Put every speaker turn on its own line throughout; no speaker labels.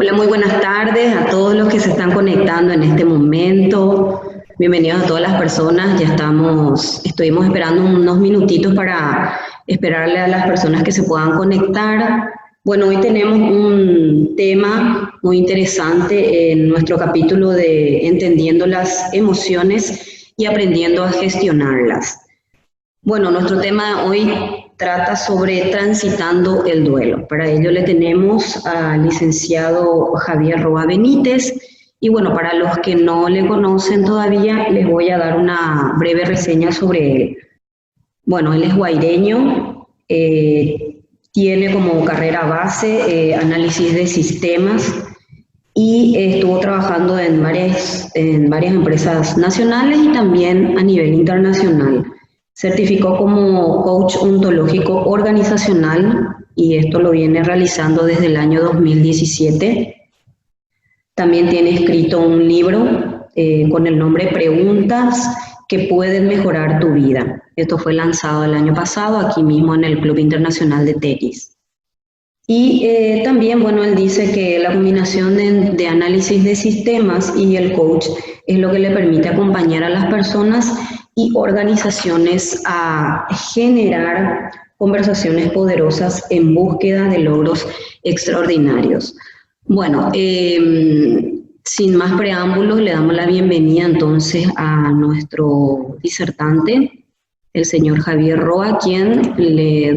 Hola, muy buenas tardes a todos los que se están conectando en este momento. Bienvenidos a todas las personas. Estuvimos esperando unos minutitos para esperarle a las personas que se puedan conectar. Bueno, hoy tenemos un tema muy interesante en nuestro capítulo de Entendiendo las emociones y aprendiendo a gestionarlas. Bueno, nuestro tema hoy trata sobre transitando el duelo. Para ello le tenemos al licenciado Javier Roa Benítez. Y bueno, para los que no le conocen todavía, les voy a dar una breve reseña sobre él. Bueno, él es guaireño, tiene como carrera base análisis de sistemas y estuvo trabajando en varias empresas nacionales y también a nivel internacional. Certificó como coach ontológico organizacional y esto lo viene realizando desde el año 2017. También tiene escrito un libro con el nombre Preguntas que pueden mejorar tu vida. Esto fue lanzado el año pasado aquí mismo en el Club Internacional de Tenis. Y también, bueno, él dice que la combinación de análisis de sistemas y el coach es lo que le permite acompañar a las personas y organizaciones a generar conversaciones poderosas en búsqueda de logros extraordinarios. Bueno, sin más preámbulos, le damos la bienvenida entonces a nuestro disertante, el señor Javier Roa, quien le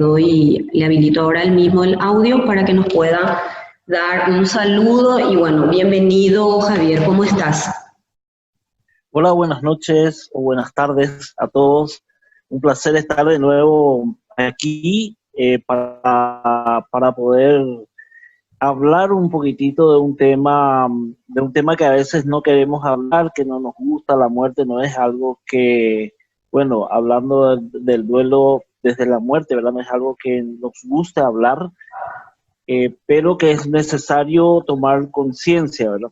habilito ahora el mismo el audio para que nos pueda dar un saludo. Y bueno, bienvenido Javier, ¿cómo estás?
Hola, buenas noches o buenas tardes a todos. Un placer estar de nuevo aquí para poder hablar un poquitito de un tema que a veces no queremos hablar, que no nos gusta. La muerte no es algo que, bueno, hablando del duelo desde la muerte, ¿verdad? No es algo que nos guste hablar, pero que es necesario tomar conciencia, ¿verdad?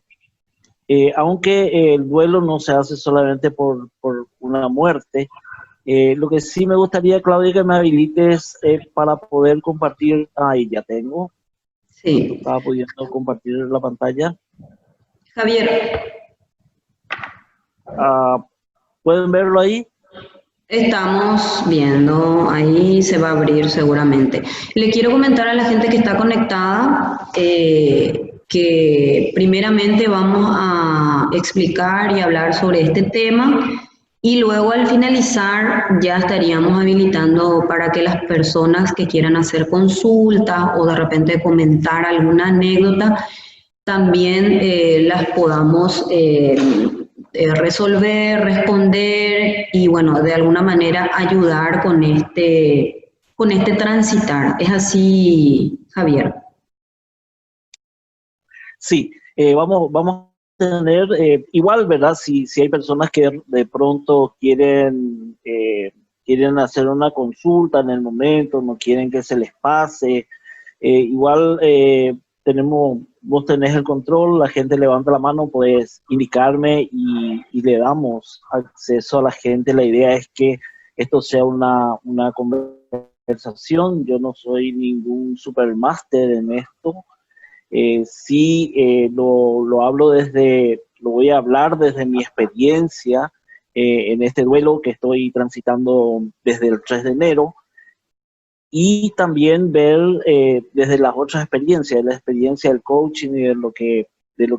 Aunque el duelo no se hace solamente por una muerte, lo que sí me gustaría, Claudia, que me habilites para poder compartir. Ahí ya tengo.
Sí.
Estaba pudiendo compartir la pantalla.
Javier.
¿Pueden verlo ahí?
Estamos viendo, ahí se va a abrir seguramente. Le quiero comentar a la gente que está conectada que primeramente vamos a explicar y hablar sobre este tema y luego al finalizar ya estaríamos habilitando para que las personas que quieran hacer consultas o de repente comentar alguna anécdota también las podamos resolver, responder y bueno, de alguna manera ayudar con este transitar. ¿Es así, Javier?
Sí, vamos a tener, igual, ¿verdad? Si hay personas que de pronto quieren hacer una consulta en el momento, no quieren que se les pase, igual vos tenés el control, la gente levanta la mano, puedes indicarme y le damos acceso a la gente. La idea es que esto sea una conversación. Yo no soy ningún supermáster en esto. Sí, lo hablo lo voy a hablar desde mi experiencia en este duelo que estoy transitando desde el 3 de enero y también ver desde las otras experiencias, la experiencia del coaching y de lo que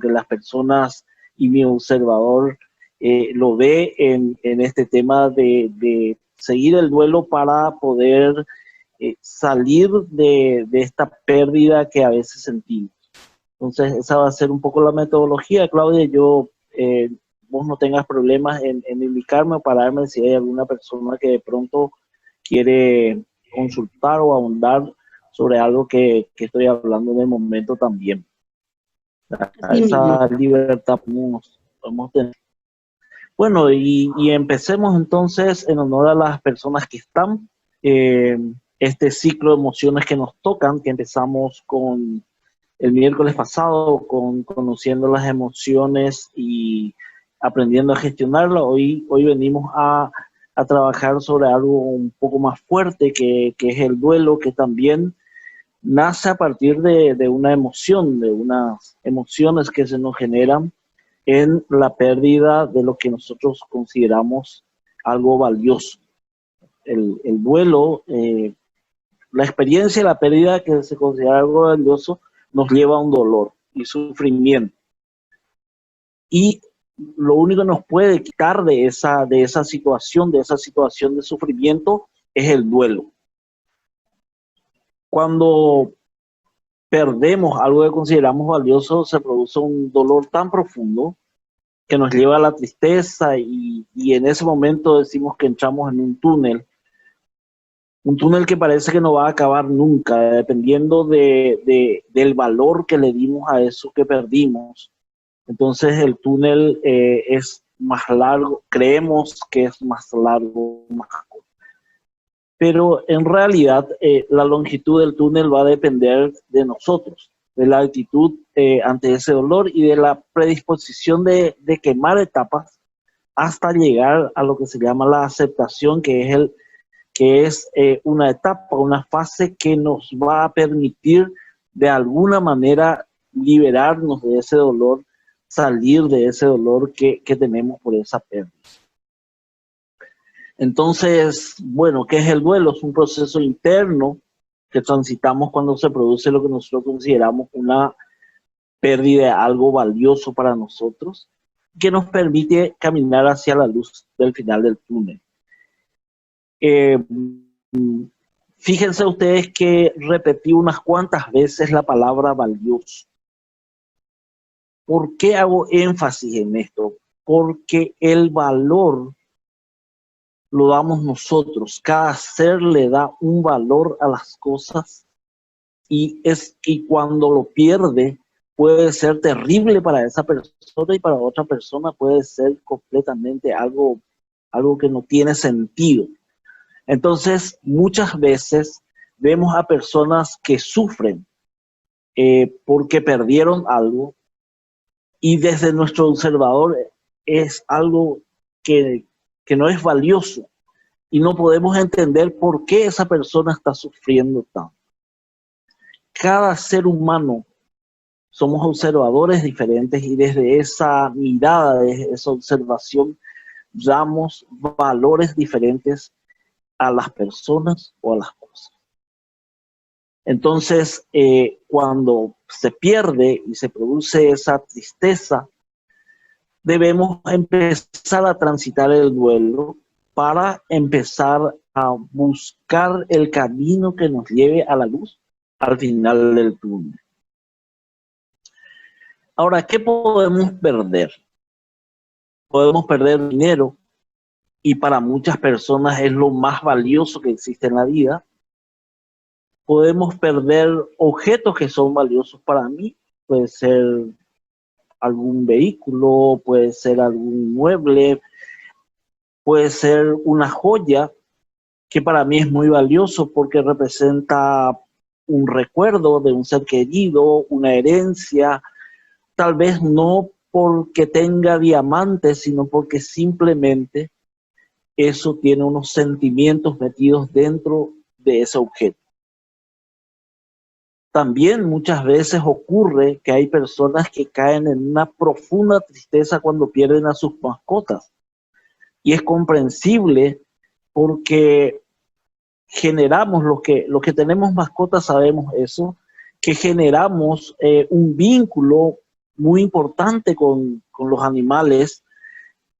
las personas y mi observador lo ve en este tema de seguir el duelo para poder salir de esta pérdida que a veces sentimos. Entonces, esa va a ser un poco la metodología, Claudia. Vos no tengas problemas en indicarme o pararme si hay alguna persona que de pronto quiere consultar o ahondar sobre algo que estoy hablando en el momento también. Esa libertad podemos tener. Bueno, y empecemos entonces en honor a las personas que están. Este ciclo de emociones que nos tocan, que empezamos con el miércoles pasado, conociendo las emociones y aprendiendo a gestionarlas. Hoy venimos a trabajar sobre algo un poco más fuerte, que es el duelo, que también nace a partir de una emoción, de unas emociones que se nos generan en la pérdida de lo que nosotros consideramos algo valioso. El duelo, la experiencia de la pérdida que se considera algo valioso, nos lleva a un dolor y sufrimiento. Y lo único que nos puede quitar de esa situación de sufrimiento, es el duelo. Cuando perdemos algo que consideramos valioso, se produce un dolor tan profundo que nos lleva a la tristeza y en ese momento decimos que entramos en un túnel que parece que no va a acabar nunca, dependiendo del valor que le dimos a eso que perdimos. Entonces el túnel es más largo, creemos que es más largo, más corto. Pero en realidad la longitud del túnel va a depender de nosotros, de la actitud ante ese dolor y de la predisposición de quemar etapas hasta llegar a lo que se llama la aceptación, que es una etapa, una fase que nos va a permitir de alguna manera liberarnos de ese dolor, salir de ese dolor que tenemos por esa pérdida. Entonces, bueno, ¿qué es el duelo? Es un proceso interno que transitamos cuando se produce lo que nosotros consideramos una pérdida de algo valioso para nosotros, que nos permite caminar hacia la luz del final del túnel. Fíjense ustedes que repetí unas cuantas veces la palabra valioso. ¿Por qué hago énfasis en esto? Porque el valor lo damos nosotros. Cada ser le da un valor a las cosas y cuando lo pierde puede ser terrible para esa persona y para otra persona puede ser completamente algo que no tiene sentido. Entonces, muchas veces vemos a personas que sufren porque perdieron algo y desde nuestro observador es algo que no es valioso y no podemos entender por qué esa persona está sufriendo tanto. Cada ser humano somos observadores diferentes y desde esa mirada, desde esa observación, damos valores diferentes a las personas o a las cosas. Entonces, cuando se pierde y se produce esa tristeza, debemos empezar a transitar el duelo para empezar a buscar el camino que nos lleve a la luz al final del túnel. Ahora, ¿qué podemos perder? Podemos perder dinero, y para muchas personas es lo más valioso que existe en la vida. Podemos perder objetos que son valiosos para mí, puede ser algún vehículo, puede ser algún mueble, puede ser una joya que para mí es muy valioso porque representa un recuerdo de un ser querido, una herencia, tal vez no porque tenga diamantes, sino porque simplemente eso tiene unos sentimientos metidos dentro de ese objeto. También muchas veces ocurre que hay personas que caen en una profunda tristeza cuando pierden a sus mascotas. Y es comprensible porque generamos, los que tenemos mascotas sabemos eso, que generamos un vínculo muy importante con los animales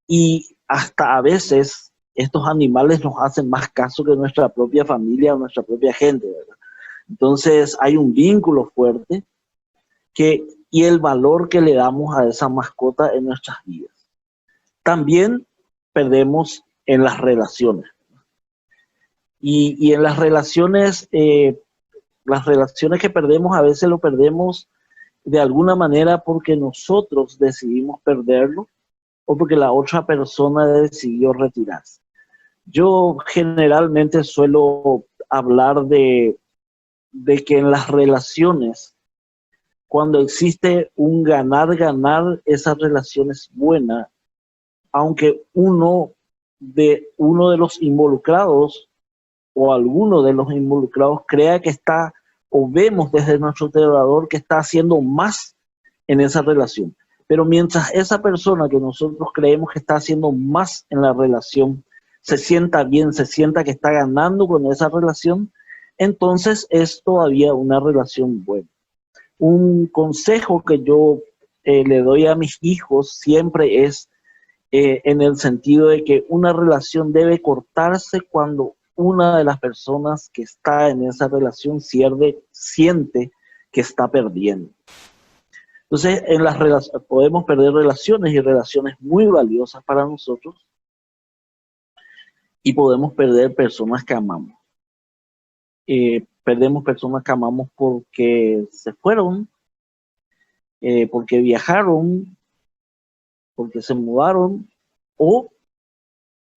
y hasta a veces estos animales nos hacen más caso que nuestra propia familia o nuestra propia gente, ¿verdad? Entonces hay un vínculo fuerte y el valor que le damos a esa mascota en nuestras vidas. También perdemos en las relaciones. Y en las relaciones que perdemos, a veces lo perdemos de alguna manera porque nosotros decidimos perderlo o porque la otra persona decidió retirarse. Yo generalmente suelo hablar de que en las relaciones, cuando existe un ganar-ganar, esa relación es buena, aunque uno de los involucrados o alguno de los involucrados crea que está o vemos desde nuestro observador que está haciendo más en esa relación. Pero mientras esa persona que nosotros creemos que está haciendo más en la relación se sienta bien, se sienta que está ganando con esa relación, entonces es todavía una relación buena. Un consejo que yo le doy a mis hijos siempre es en el sentido de que una relación debe cortarse cuando una de las personas que está en esa relación siente que está perdiendo. Entonces, en las relaciones podemos perder relaciones y relaciones muy valiosas para nosotros, y podemos perder personas que amamos. Perdemos personas que amamos porque se fueron, porque viajaron, porque se mudaron, o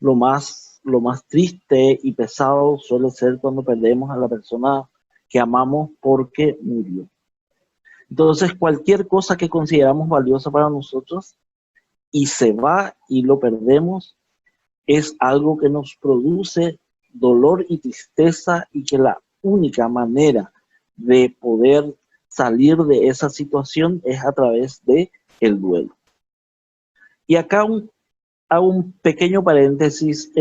lo más triste y pesado suele ser cuando perdemos a la persona que amamos porque murió. Entonces, cualquier cosa que consideramos valiosa para nosotros y se va y lo perdemos, es algo que nos produce dolor y tristeza, y que la única manera de poder salir de esa situación es a través de el duelo. Y acá hago un pequeño paréntesis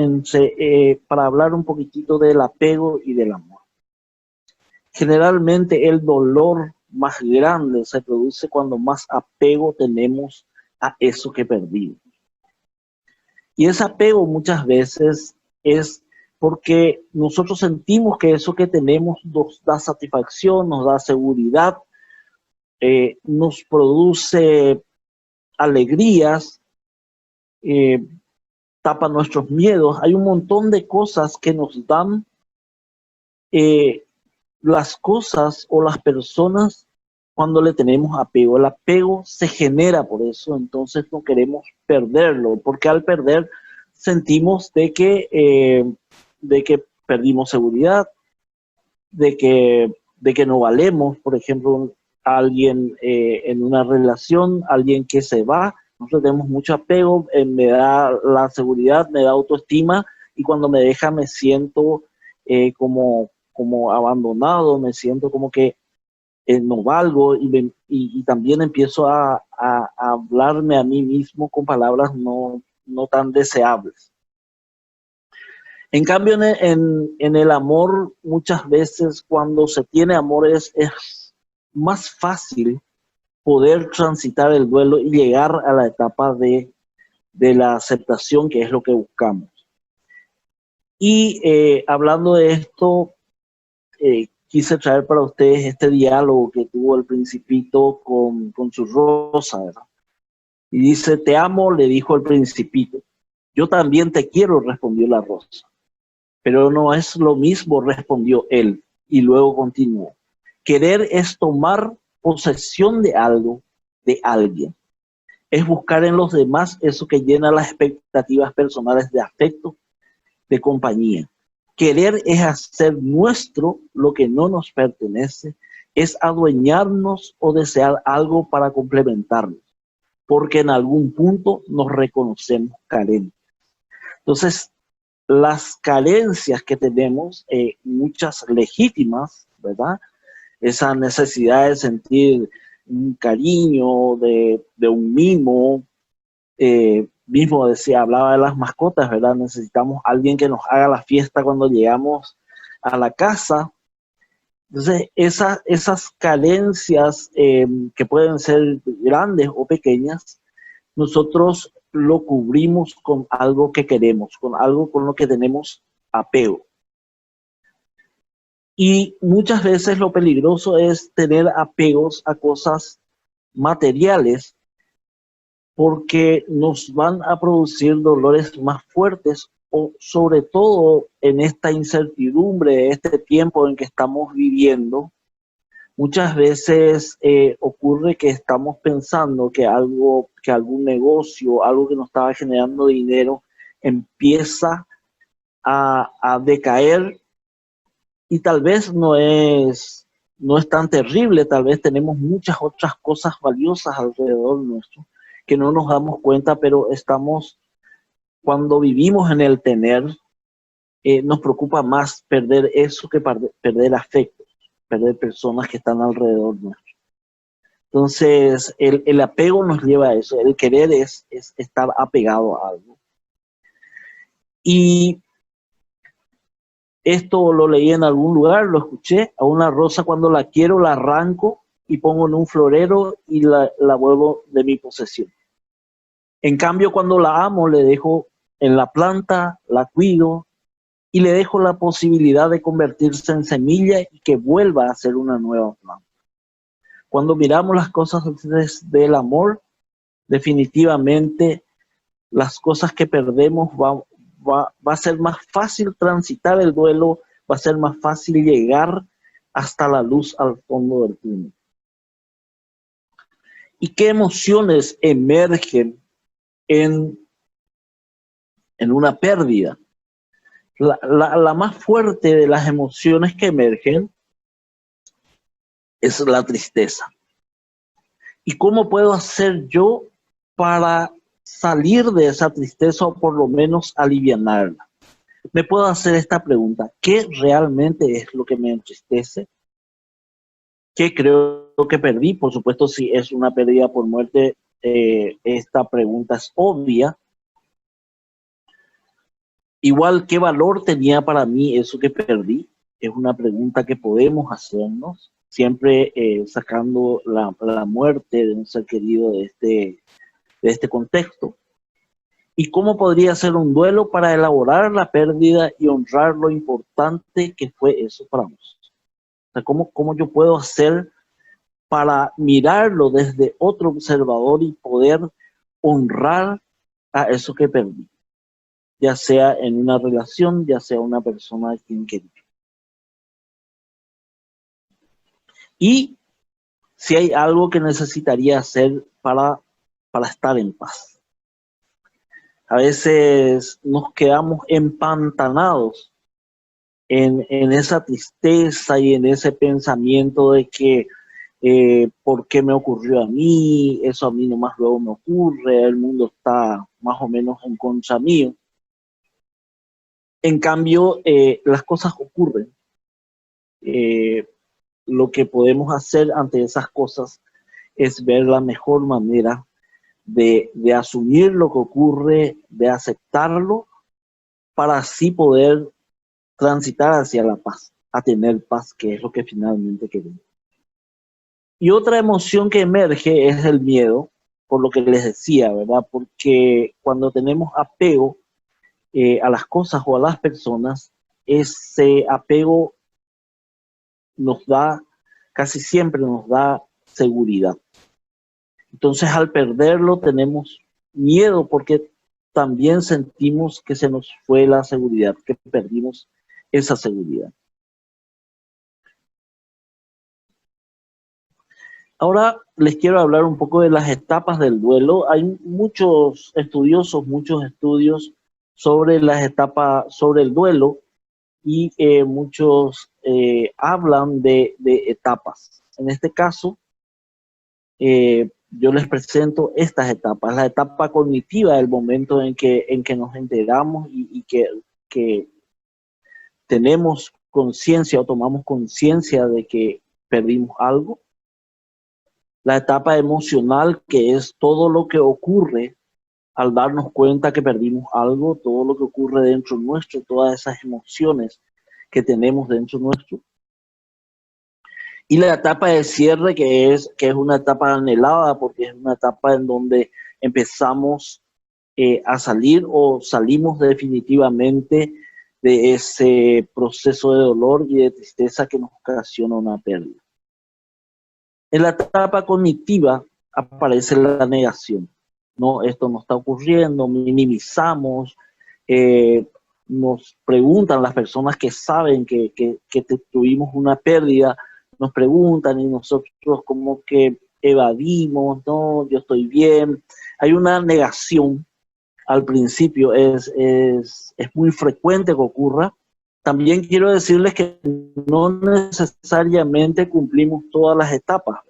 para hablar un poquitito del apego y del amor. Generalmente el dolor más grande se produce cuando más apego tenemos a eso que perdimos. Y ese apego muchas veces es porque nosotros sentimos que eso que tenemos nos da satisfacción, nos da seguridad, nos produce alegrías, tapa nuestros miedos. Hay un montón de cosas que nos dan las cosas o las personas cuando le tenemos apego. El apego se genera por eso, entonces no queremos perderlo, porque al perder sentimos de que perdimos seguridad, de que no valemos. Por ejemplo, alguien en una relación, alguien que se va, nosotros tenemos mucho apego, me da la seguridad, me da autoestima, y cuando me deja me siento como abandonado, me siento como que no valgo, y también empiezo a hablarme a mí mismo con palabras no tan deseables. En cambio, en el amor, muchas veces cuando se tiene amor es más fácil poder transitar el duelo y llegar a la etapa de la aceptación, que es lo que buscamos. Y hablando de esto, quise traer para ustedes este diálogo que tuvo el Principito con su Rosa, ¿verdad? Y dice: te amo, le dijo el Principito. Yo también te quiero, respondió la Rosa. Pero no es lo mismo, respondió él, y luego continuó. Querer es tomar posesión de algo, de alguien. Es buscar en los demás eso que llena las expectativas personales de afecto, de compañía. Querer es hacer nuestro lo que no nos pertenece, es adueñarnos o desear algo para complementarnos, porque en algún punto nos reconocemos carentes. Entonces, las carencias que tenemos, muchas legítimas, ¿verdad? Esa necesidad de sentir un cariño, de un mimo, mismo hablaba de las mascotas, ¿verdad? Necesitamos alguien que nos haga la fiesta cuando llegamos a la casa. Entonces, esas carencias que pueden ser grandes o pequeñas, nosotros lo cubrimos con algo que queremos, con algo con lo que tenemos apego. Y muchas veces lo peligroso es tener apegos a cosas materiales, porque nos van a producir dolores más fuertes, o sobre todo en esta incertidumbre de este tiempo en que estamos viviendo. Muchas veces ocurre que estamos pensando que algún negocio, algo que nos estaba generando dinero, empieza a decaer, y tal vez no es tan terrible. Tal vez tenemos muchas otras cosas valiosas alrededor nuestro que no nos damos cuenta, pero cuando vivimos en el tener, nos preocupa más perder eso que perder afecto. perder personas que están alrededor nuestro. Entonces, el apego nos lleva a eso. El querer es estar apegado a algo. Y esto lo leí en algún lugar, lo escuché. A una rosa cuando la quiero la arranco y pongo en un florero y la vuelvo de mi posesión. En cambio, cuando la amo, le dejo en la planta, la cuido y le dejo la posibilidad de convertirse en semilla y que vuelva a ser una nueva planta. Cuando miramos las cosas desde el amor, definitivamente las cosas que perdemos va a ser más fácil transitar el duelo, va a ser más fácil llegar hasta la luz al fondo del túnel. ¿Y qué emociones emergen en una pérdida? La más fuerte de las emociones que emergen es la tristeza. ¿Y cómo puedo hacer yo para salir de esa tristeza o por lo menos alivianarla? Me puedo hacer esta pregunta: ¿qué realmente es lo que me entristece? ¿Qué creo que perdí? Por supuesto, si es una pérdida por muerte, esta pregunta es obvia. Igual, ¿qué valor tenía para mí eso que perdí? Es una pregunta que podemos hacernos, siempre sacando la muerte de un ser querido de este contexto. ¿Y cómo podría ser un duelo para elaborar la pérdida y honrar lo importante que fue eso para vos? O sea, ¿cómo yo puedo hacer para mirarlo desde otro observador y poder honrar a eso que perdí? Ya sea en una relación, ya sea una persona a quien quería. Y si hay algo que necesitaría hacer para estar en paz. A veces nos quedamos empantanados en esa tristeza y en ese pensamiento de que ¿por qué me ocurrió a mí? Eso a mí nomás luego me ocurre, el mundo está más o menos en contra mío. En cambio, las cosas ocurren. Lo que podemos hacer ante esas cosas es ver la mejor manera de asumir lo que ocurre, de aceptarlo, para así poder transitar hacia la paz, a tener paz, que es lo que finalmente queremos. Y otra emoción que emerge es el miedo, por lo que les decía, ¿verdad? Porque cuando tenemos apego a las cosas o a las personas, ese apego casi siempre nos da seguridad. Entonces, al perderlo tenemos miedo porque también sentimos que se nos fue la seguridad, que perdimos esa seguridad. Ahora les quiero hablar un poco de las etapas del duelo. Hay muchos estudiosos, muchos estudios sobre las etapas, sobre el duelo, y muchos hablan de etapas. En este caso, yo les presento estas etapas. La etapa cognitiva, el momento en que nos enteramos y que tenemos conciencia o tomamos conciencia de que perdimos algo. La etapa emocional, que es todo lo que ocurre al darnos cuenta que perdimos algo, todo lo que ocurre dentro nuestro, todas esas emociones que tenemos dentro nuestro. Y la etapa de cierre, que es una etapa anhelada, porque es una etapa en donde empezamos a salir o salimos definitivamente de ese proceso de dolor y de tristeza que nos ocasiona una pérdida. En la etapa cognitiva aparece la negación. No, esto no está ocurriendo, minimizamos, nos preguntan las personas que saben que tuvimos una pérdida, nos preguntan y nosotros como que evadimos, no, yo estoy bien. Hay una negación al principio, es muy frecuente que ocurra. También quiero decirles que no necesariamente cumplimos todas las etapas.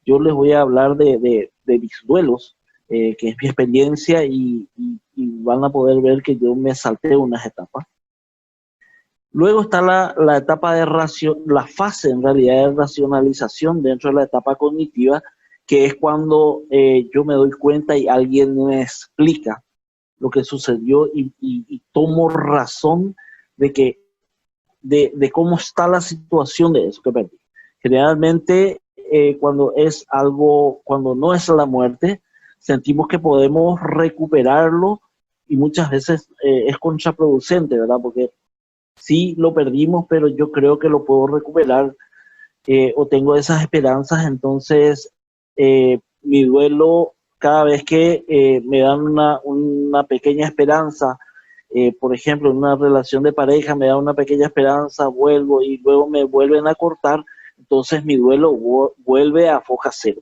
Yo les voy a hablar de mis duelos, que es mi experiencia, y van a poder ver que yo me salté unas etapas. Luego está la etapa de la fase en realidad de racionalización dentro de la etapa cognitiva, que es cuando yo me doy cuenta y alguien me explica lo que sucedió y tomo razón de cómo está la situación de eso que perdí. Generalmente cuando es algo, cuando no es la muerte, sentimos que podemos recuperarlo y muchas veces es contraproducente, ¿verdad? Porque sí lo perdimos, pero yo creo que lo puedo recuperar o tengo esas esperanzas, entonces mi duelo, cada vez que me dan una pequeña esperanza, por ejemplo, en una relación de pareja me da una pequeña esperanza, vuelvo y luego me vuelven a cortar, entonces mi duelo vuelve a foja cero.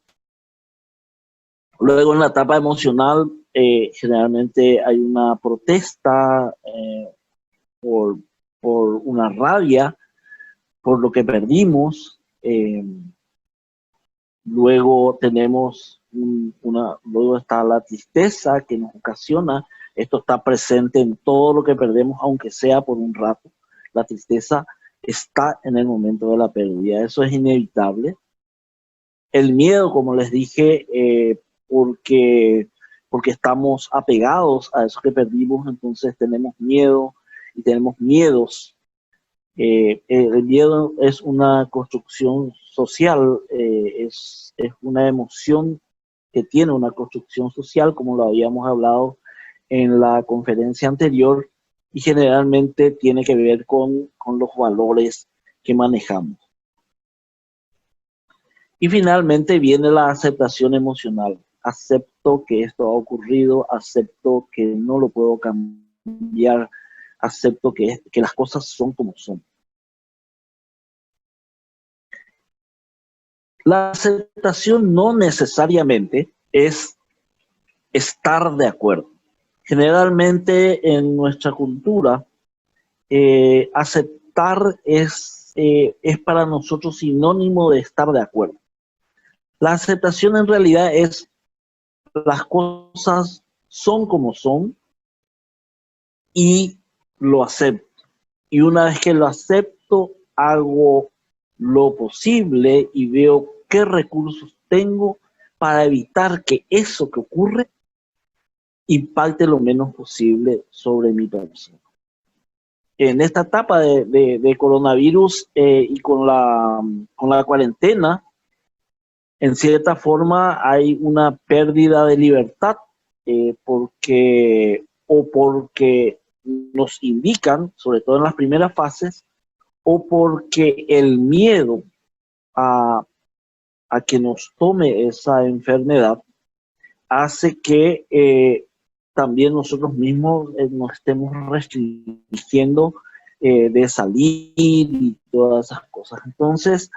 Luego en la etapa emocional, generalmente hay una protesta por, por una rabia, por lo que perdimos. Luego luego está la tristeza que nos ocasiona. Esto está presente en todo lo que perdemos, aunque sea por un rato. La tristeza está en el momento de la pérdida. Eso es inevitable. El miedo, como les dije, porque estamos apegados a eso que perdimos, entonces tenemos miedo y tenemos miedos. El miedo es una construcción social, es una emoción que tiene una construcción social, como lo habíamos hablado en la conferencia anterior, y generalmente tiene que ver con los valores que manejamos. Y finalmente viene la aceptación emocional. Acepto que esto ha ocurrido, acepto que no lo puedo cambiar, acepto que las cosas son como son. La aceptación no necesariamente es estar de acuerdo. Generalmente en nuestra cultura, aceptar es para nosotros sinónimo de estar de acuerdo. La aceptación en realidad es las cosas son como son y lo acepto. Y una vez que lo acepto, hago lo posible y veo qué recursos tengo para evitar que eso que ocurre impacte lo menos posible sobre mi persona. En esta etapa de coronavirus y con la cuarentena, en cierta forma hay una pérdida de libertad porque nos indican, sobre todo en las primeras fases, o porque el miedo a que nos tome esa enfermedad hace que también nosotros mismos nos estemos restringiendo de salir y todas esas cosas. Entonces,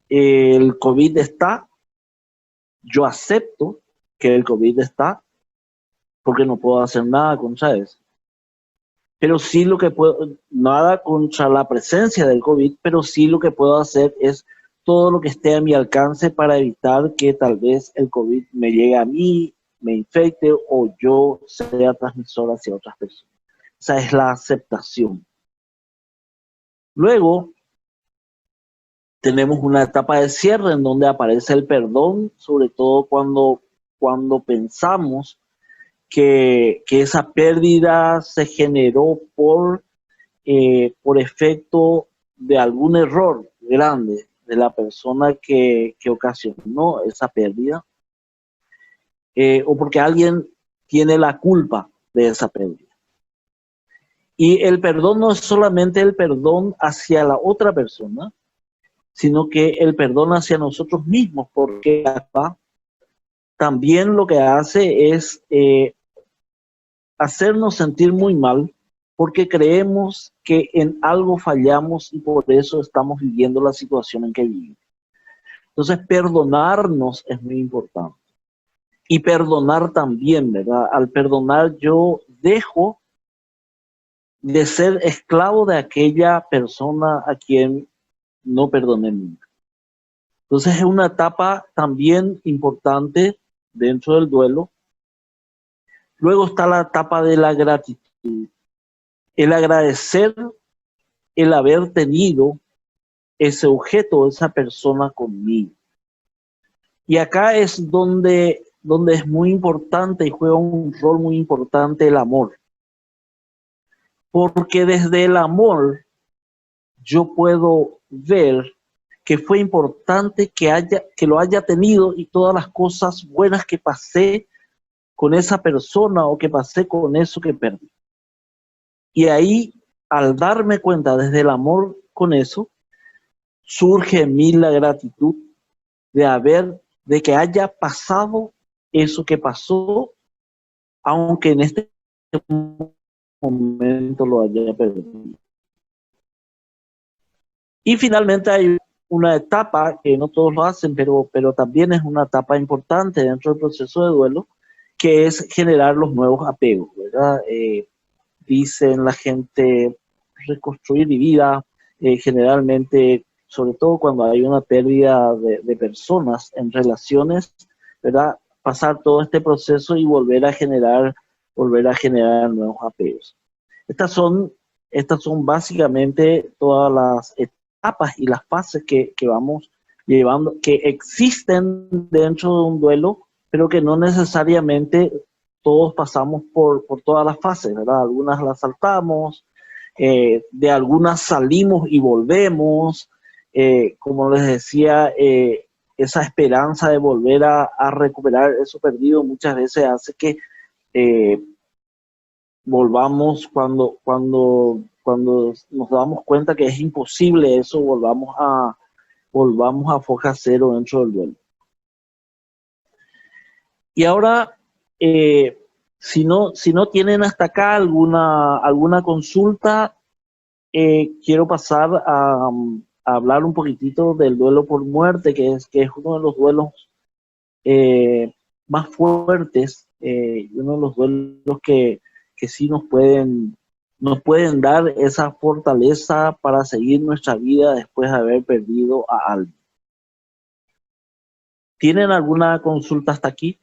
el COVID está, yo acepto que el COVID está, porque no puedo hacer nada contra eso. Pero sí lo que puedo, nada contra la presencia del COVID, pero sí lo que puedo hacer es todo lo que esté a mi alcance para evitar que tal vez el COVID me llegue a mí, me infecte o yo sea transmisor hacia otras personas. Esa es la aceptación. Luego tenemos una etapa de cierre en donde aparece el perdón, sobre todo cuando pensamos que esa pérdida se generó por efecto de algún error grande de la persona que ocasionó esa pérdida, o porque alguien tiene la culpa de esa pérdida. Y el perdón no es solamente el perdón hacia la otra persona, sino que el perdón hacia nosotros mismos, porque acá también lo que hace es hacernos sentir muy mal porque creemos que en algo fallamos y por eso estamos viviendo la situación en que vivimos. Entonces, perdonarnos es muy importante. Y perdonar también, ¿verdad? Al perdonar yo dejo de ser esclavo de aquella persona a quien no perdoné nunca. Entonces, es una etapa también importante dentro del duelo. Luego está la etapa de la gratitud. El agradecer el haber tenido ese objeto, esa persona conmigo. Y acá es donde es muy importante y juega un rol muy importante el amor. Porque desde el amor yo puedo ver que fue importante que lo haya tenido y todas las cosas buenas que pasé con esa persona o que pasé con eso que perdí. Y ahí, al darme cuenta desde el amor con eso, surge en mí la gratitud de que haya pasado eso que pasó, aunque en este momento lo haya perdido. Y finalmente hay una etapa que no todos lo hacen, pero también es una etapa importante dentro del proceso de duelo, que es generar los nuevos apegos, ¿verdad? Dicen la gente, reconstruir mi vida, generalmente, sobre todo cuando hay una pérdida de personas en relaciones, ¿verdad? Pasar todo este proceso y volver a generar nuevos apegos. Estas son básicamente todas las etapas y las fases que vamos llevando, que existen dentro de un duelo, pero que no necesariamente todos pasamos por todas las fases, ¿verdad? Algunas las saltamos, de algunas salimos y volvemos, como les decía, esa esperanza de volver a recuperar eso perdido muchas veces hace que volvamos cuando nos damos cuenta que es imposible eso, volvamos a foja cero dentro del duelo. Y ahora, si no tienen hasta acá alguna consulta, quiero pasar a hablar un poquitito del duelo por muerte, que es uno de los duelos más fuertes, uno de los duelos que sí nos pueden dar esa fortaleza para seguir nuestra vida después de haber perdido a alguien. ¿Tienen alguna consulta hasta aquí?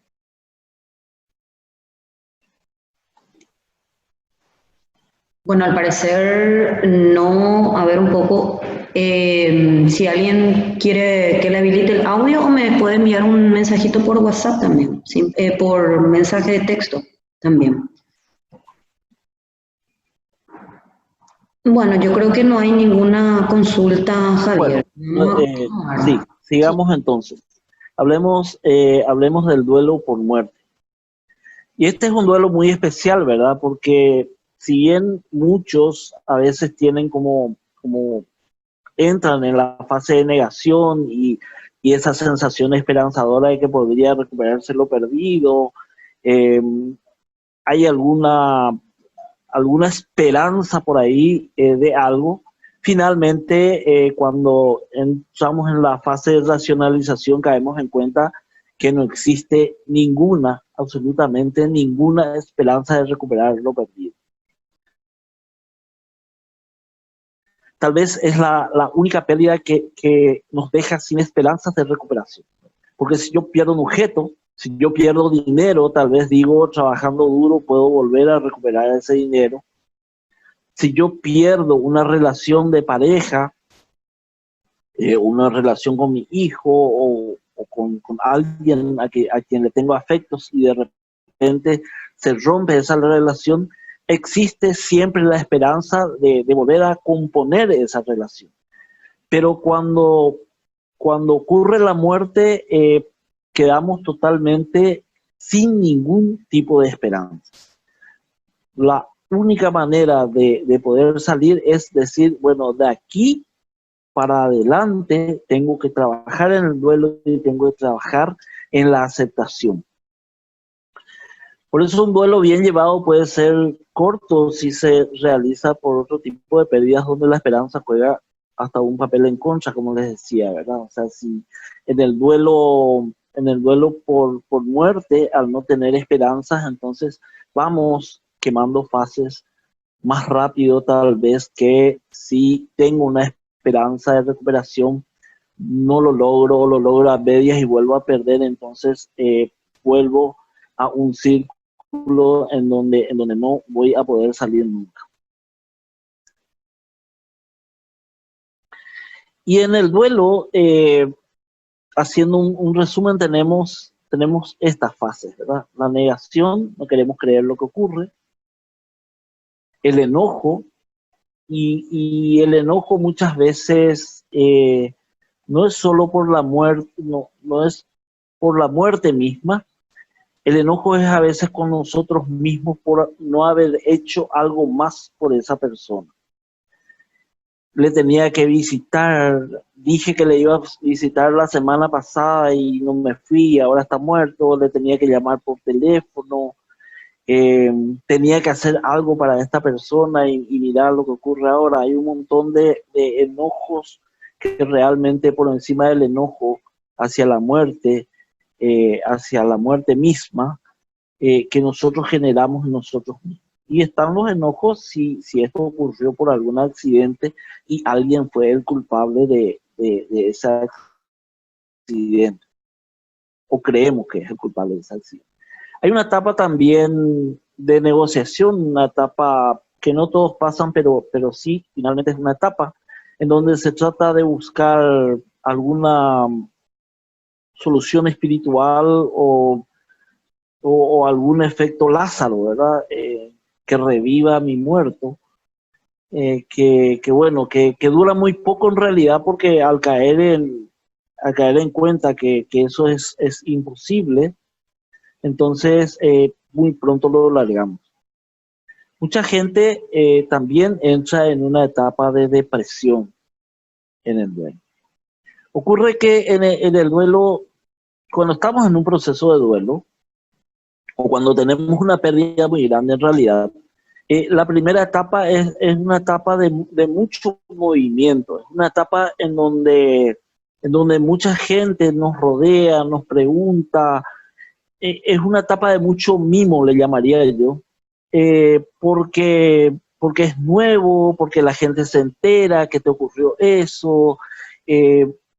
Bueno, al parecer no. A ver un poco, si alguien quiere que le habilite el audio o me puede enviar un mensajito por WhatsApp también, ¿sí? Por mensaje de texto también. Bueno, yo creo que no hay ninguna consulta,
Bueno,
Javier.
sí, sigamos entonces. Hablemos del duelo por muerte. Y este es un duelo muy especial, ¿verdad? Porque si bien muchos a veces tienen como entran en la fase de negación y esa sensación esperanzadora de que podría recuperarse lo perdido, eh, hay alguna esperanza por ahí de algo. Finalmente, cuando entramos en la fase de racionalización, caemos en cuenta que no existe absolutamente ninguna esperanza de recuperar lo perdido. Tal vez es la única pérdida que nos deja sin esperanzas de recuperación. Porque si yo pierdo un objeto, si yo pierdo dinero, tal vez digo, trabajando duro puedo volver a recuperar ese dinero. Si yo pierdo una relación de pareja, una relación con mi hijo o con alguien a quien le tengo afectos y de repente se rompe esa relación, existe siempre la esperanza de volver a componer esa relación. Pero cuando ocurre la muerte, quedamos totalmente sin ningún tipo de esperanza. La única manera de poder salir es decir, bueno, de aquí para adelante tengo que trabajar en el duelo y tengo que trabajar en la aceptación. Por eso un duelo bien llevado puede ser corto si se realiza por otro tipo de pérdidas donde la esperanza juega hasta un papel en contra, como les decía, ¿verdad? O sea, si en el duelo por muerte, al no tener esperanzas, entonces vamos quemando fases más rápido tal vez que si tengo una esperanza de recuperación, no lo logro a medias y vuelvo a perder, entonces vuelvo a un círculo en donde no voy a poder salir nunca. Y en el duelo, haciendo un resumen, tenemos estas fases, ¿verdad? La negación, no queremos creer lo que ocurre, el enojo, y el enojo muchas veces no es solo por la muerte, no es por la muerte misma. El enojo es a veces con nosotros mismos por no haber hecho algo más por esa persona. Le tenía que visitar, dije que le iba a visitar la semana pasada y no me fui, ahora está muerto, le tenía que llamar por teléfono, tenía que hacer algo para esta persona y mirar lo que ocurre ahora. Hay un montón de enojos que realmente por encima del enojo hacia la muerte misma, que nosotros generamos en nosotros mismos. Y están los enojos si esto ocurrió por algún accidente y alguien fue el culpable de ese accidente, o creemos que es el culpable de ese accidente. Hay una etapa también de negociación, una etapa que no todos pasan, pero sí, finalmente es una etapa en donde se trata de buscar alguna solución espiritual o algún efecto Lázaro, ¿verdad? Que reviva a mi muerto, bueno, que dura muy poco en realidad, porque al caer en cuenta que eso es imposible, entonces muy pronto lo largamos. Mucha gente también entra en una etapa de depresión en el duelo. Ocurre que en el duelo, cuando estamos en un proceso de duelo, o cuando tenemos una pérdida muy grande en realidad, la primera etapa es una etapa de mucho movimiento, es una etapa en donde mucha gente nos rodea, nos pregunta, es una etapa de mucho mimo, le llamaría yo, porque es nuevo, porque la gente se entera que te ocurrió eso,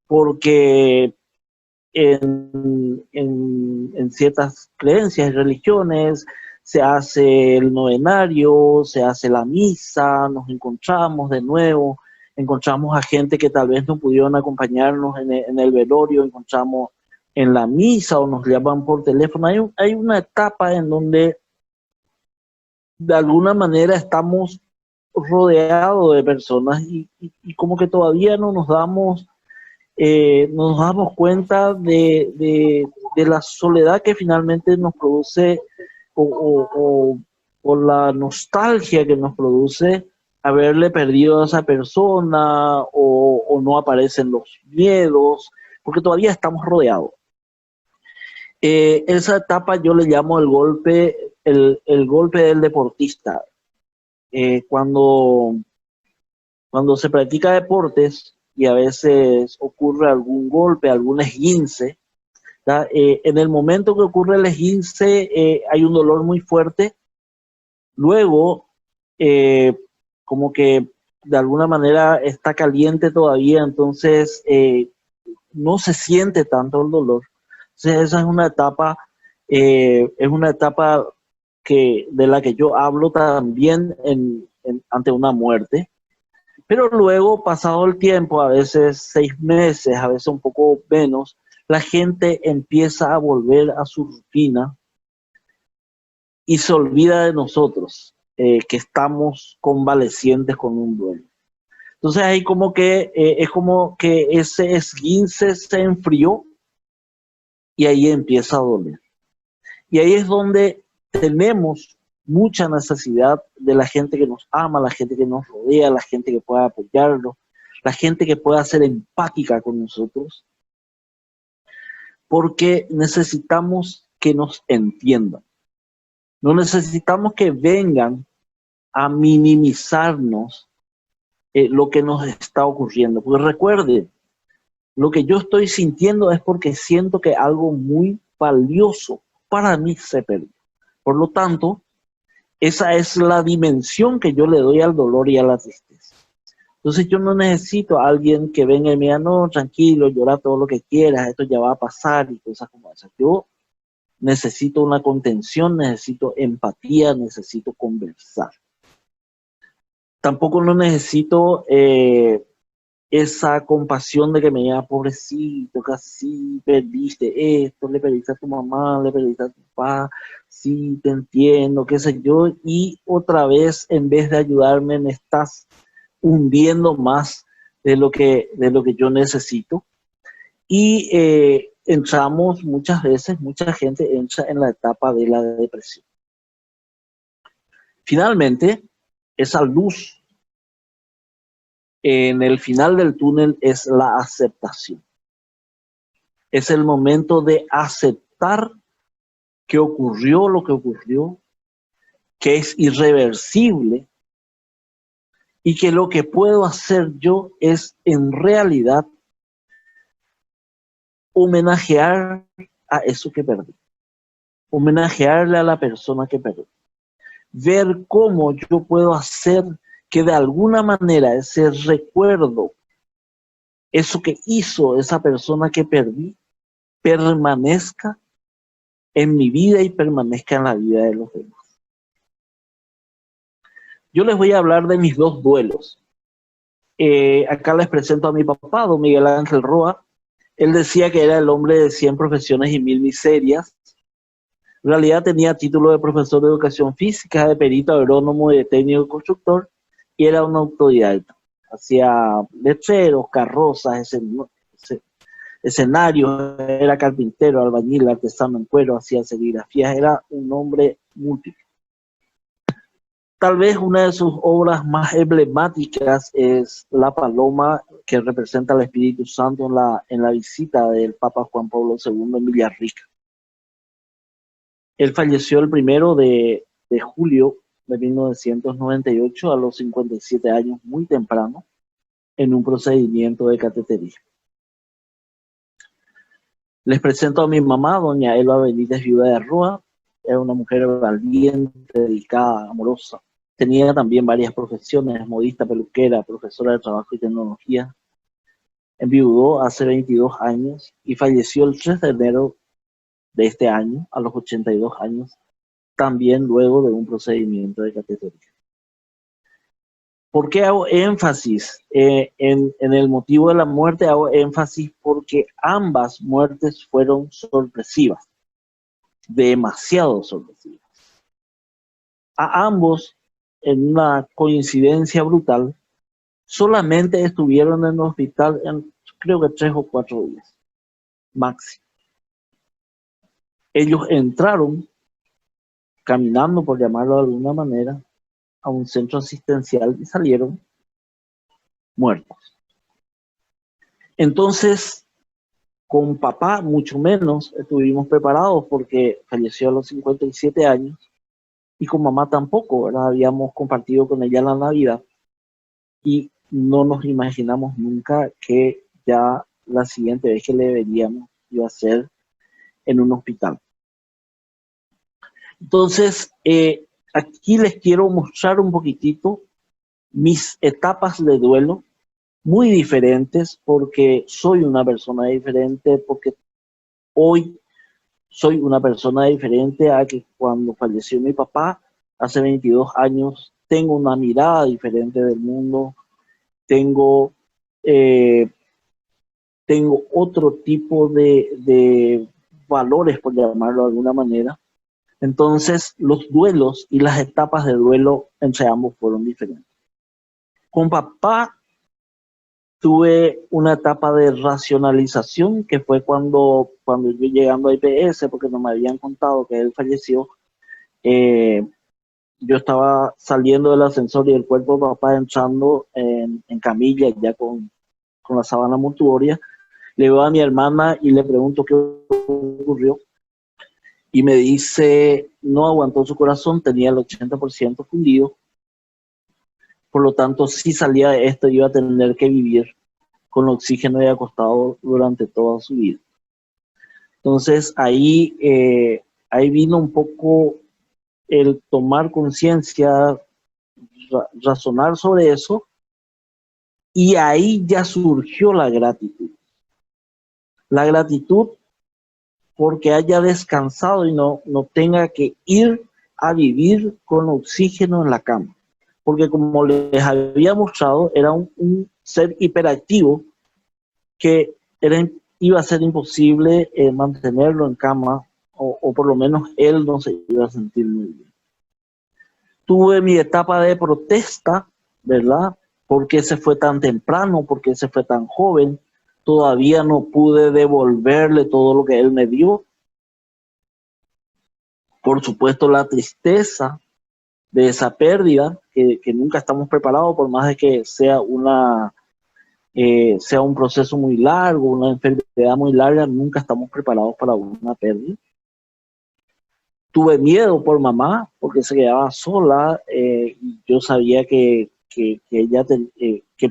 porque en ciertas creencias y religiones se hace el novenario, se hace la misa, nos encontramos de nuevo, encontramos a gente que tal vez no pudieron acompañarnos en el velorio, encontramos en la misa o nos llaman por teléfono. Hay una etapa en donde de alguna manera estamos rodeados de personas y como que todavía no nos damos cuenta de la soledad que finalmente nos produce o la nostalgia que nos produce haberle perdido a esa persona o no aparecen los miedos, porque todavía estamos rodeados. Esa etapa yo le llamo el golpe del deportista. Cuando se practica deportes y a veces ocurre algún golpe, algún esguince, en el momento que ocurre el esguince hay un dolor muy fuerte. Luego, como que de alguna manera está caliente todavía, entonces no se siente tanto el dolor. Entonces esa es una etapa de la que yo hablo también ante una muerte. Pero luego, pasado el tiempo, a veces 6 meses, a veces un poco menos, la gente empieza a volver a su rutina y se olvida de nosotros, que estamos convalecientes con un duelo. Entonces ahí es como que ese esguince se enfrió y ahí empieza a doler. Y ahí es donde tenemos mucha necesidad de la gente que nos ama, la gente que nos rodea, la gente que pueda apoyarnos, la gente que pueda ser empática con nosotros, porque necesitamos que nos entiendan. No necesitamos que vengan a minimizarnos lo que nos está ocurriendo. Porque recuerden, lo que yo estoy sintiendo es porque siento que algo muy valioso para mí se perdió. Por lo tanto, esa es la dimensión que yo le doy al dolor y a la tristeza. Entonces yo no necesito a alguien que venga y me diga, no, tranquilo, llora todo lo que quieras, esto ya va a pasar y cosas como esas. Yo necesito una contención, necesito empatía, necesito conversar. Tampoco no necesito esa compasión de que me diga, pobrecito, casi perdiste esto, le perdiste a tu mamá, le perdiste a tu papá, sí, te entiendo, qué sé yo, y otra vez, en vez de ayudarme, me estás hundiendo más de lo que yo necesito. Y entramos muchas veces, mucha gente entra en la etapa de la depresión. Finalmente, esa luz en el final del túnel es la aceptación. Es el momento de aceptar que ocurrió lo que ocurrió, que es irreversible y que lo que puedo hacer yo es en realidad homenajear a eso que perdí, homenajearle a la persona que perdí, ver cómo yo puedo hacer que de alguna manera ese recuerdo, eso que hizo esa persona que perdí, permanezca en mi vida y permanezca en la vida de los demás. Yo les voy a hablar de mis dos duelos. Acá les presento a mi papá, don Miguel Ángel Roa. Él decía que era el hombre de 100 profesiones y 1000 miserias. En realidad tenía título de profesor de educación física, de perito agrónomo y de técnico constructor, y era un autodidacta. Hacía letreros, carrozas, escenarios, era carpintero, albañil, artesano en cuero, hacía serigrafías, era un hombre múltiple. Tal vez una de sus obras más emblemáticas es La Paloma, que representa al Espíritu Santo en la visita del Papa Juan Pablo II en Villarrica. Él falleció el 1 de julio de 1998 a los 57 años, muy temprano, en un procedimiento de cateterismo. Les presento a mi mamá, doña Elba Benítez, viuda de Roa. Era una mujer valiente, dedicada, amorosa. Tenía también varias profesiones: modista, peluquera, profesora de trabajo y tecnología. Enviudó hace 22 años y falleció el 3 de enero de este año, a los 82 años, también luego de un procedimiento de cateterismo. ¿Por qué hago énfasis en el motivo de la muerte? Hago énfasis porque ambas muertes fueron sorpresivas, demasiado sorpresivas. A ambos, en una coincidencia brutal, solamente estuvieron en el hospital creo que 3 o 4 días, máximo. Ellos entraron caminando, por llamarlo de alguna manera, a un centro asistencial y salieron muertos. Entonces, con papá mucho menos estuvimos preparados porque falleció a los 57 años, y con mamá tampoco, ¿verdad? Habíamos compartido con ella la Navidad y no nos imaginamos nunca que ya la siguiente vez que le veríamos iba a ser en un hospital. Entonces, aquí les quiero mostrar un poquitito mis etapas de duelo, muy diferentes, porque soy una persona diferente, porque hoy soy una persona diferente a que cuando falleció mi papá hace 22 años. Tengo una mirada diferente del mundo, tengo otro tipo de valores, por llamarlo de alguna manera. Entonces, los duelos y las etapas de duelo entre ambos fueron diferentes. Con papá tuve una etapa de racionalización, que fue cuando yo llegando a IPS, porque no me habían contado que él falleció, yo estaba saliendo del ascensor y el cuerpo de papá entrando en camilla, ya con la sábana mortuoria. Le veo a mi hermana y le pregunto qué ocurrió. Y me dice, no aguantó su corazón, tenía el 80% fundido. Por lo tanto, si salía de esto, iba a tener que vivir con oxígeno y acostado durante toda su vida. Entonces, ahí vino un poco el tomar conciencia, razonar sobre eso, y ahí ya surgió la gratitud. La gratitud porque haya descansado y no tenga que ir a vivir con oxígeno en la cama, porque como les había mostrado, era un ser hiperactivo que iba a ser imposible mantenerlo en cama, o por lo menos él no se iba a sentir muy bien. Tuve mi etapa de protesta, ¿verdad? ¿Por qué se fue tan temprano? ¿Por qué se fue tan joven? Todavía no pude devolverle todo lo que él me dio. Por supuesto, la tristeza de esa pérdida, que nunca estamos preparados, por más de que sea sea un proceso muy largo, una enfermedad muy larga, nunca estamos preparados para una pérdida. Tuve miedo por mamá, porque se quedaba sola, y yo sabía que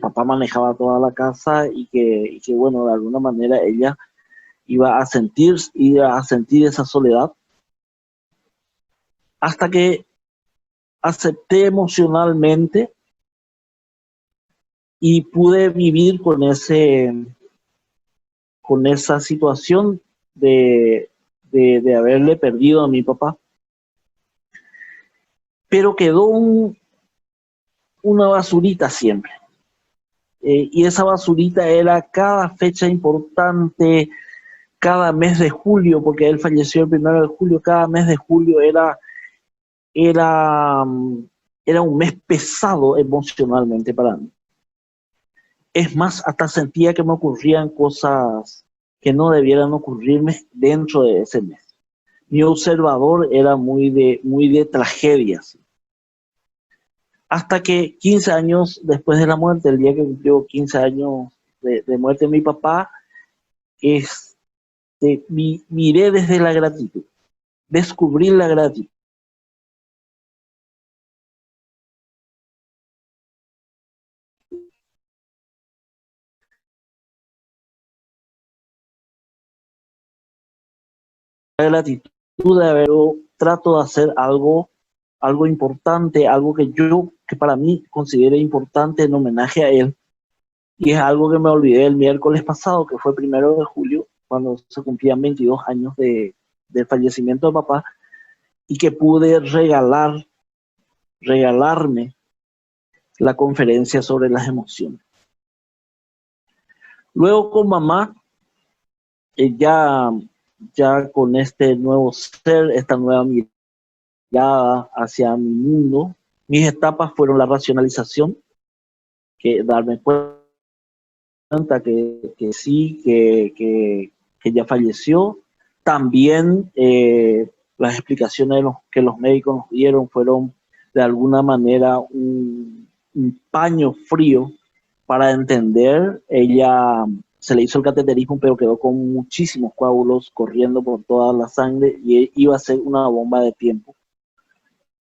papá manejaba toda la casa y que, bueno, de alguna manera ella iba a sentir esa soledad, hasta que acepté emocionalmente y pude vivir con esa situación de haberle perdido a mi papá. Pero quedó una basurita siempre. Y esa basurita era cada fecha importante, cada mes de julio, porque él falleció el 1 de julio, cada mes de julio era un mes pesado emocionalmente para mí. Es más, hasta sentía que me ocurrían cosas que no debieran ocurrirme dentro de ese mes. Mi observador era muy de tragedias. Hasta que 15 años después de la muerte, el día que cumplió 15 años de muerte de mi papá, miré desde la gratitud, descubrí la gratitud. La gratitud de haberlo, trato de hacer algo importante, algo que para mí considero importante en homenaje a él. Y es algo que me olvidé el miércoles pasado, que fue 1 de julio, cuando se cumplían 22 años del fallecimiento de papá, y que pude regalarme la conferencia sobre las emociones. Luego con mamá, ya con este nuevo ser, esta nueva mirada hacia mi mundo, mis etapas fueron la racionalización, que darme cuenta que sí, que ya falleció. También las explicaciones que los médicos nos dieron fueron de alguna manera un paño frío para entender. Ella se le hizo el cateterismo, pero quedó con muchísimos coágulos corriendo por toda la sangre y iba a ser una bomba de tiempo,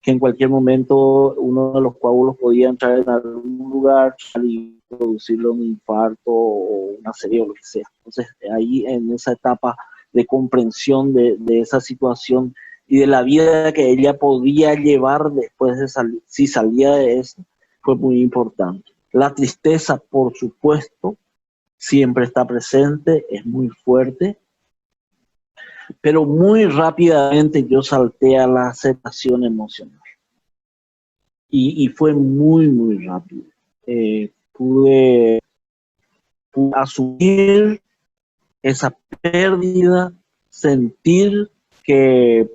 que en cualquier momento uno de los coágulos podía entrar en algún lugar y producirle un infarto o una serie o lo que sea. Entonces ahí en esa etapa de comprensión de esa situación y de la vida que ella podía llevar después de salir, si salía de eso, fue muy importante. La tristeza, por supuesto, siempre está presente, es muy fuerte, pero muy rápidamente yo salté a la aceptación emocional. Y fue muy, muy rápido. Pude asumir esa pérdida, sentir que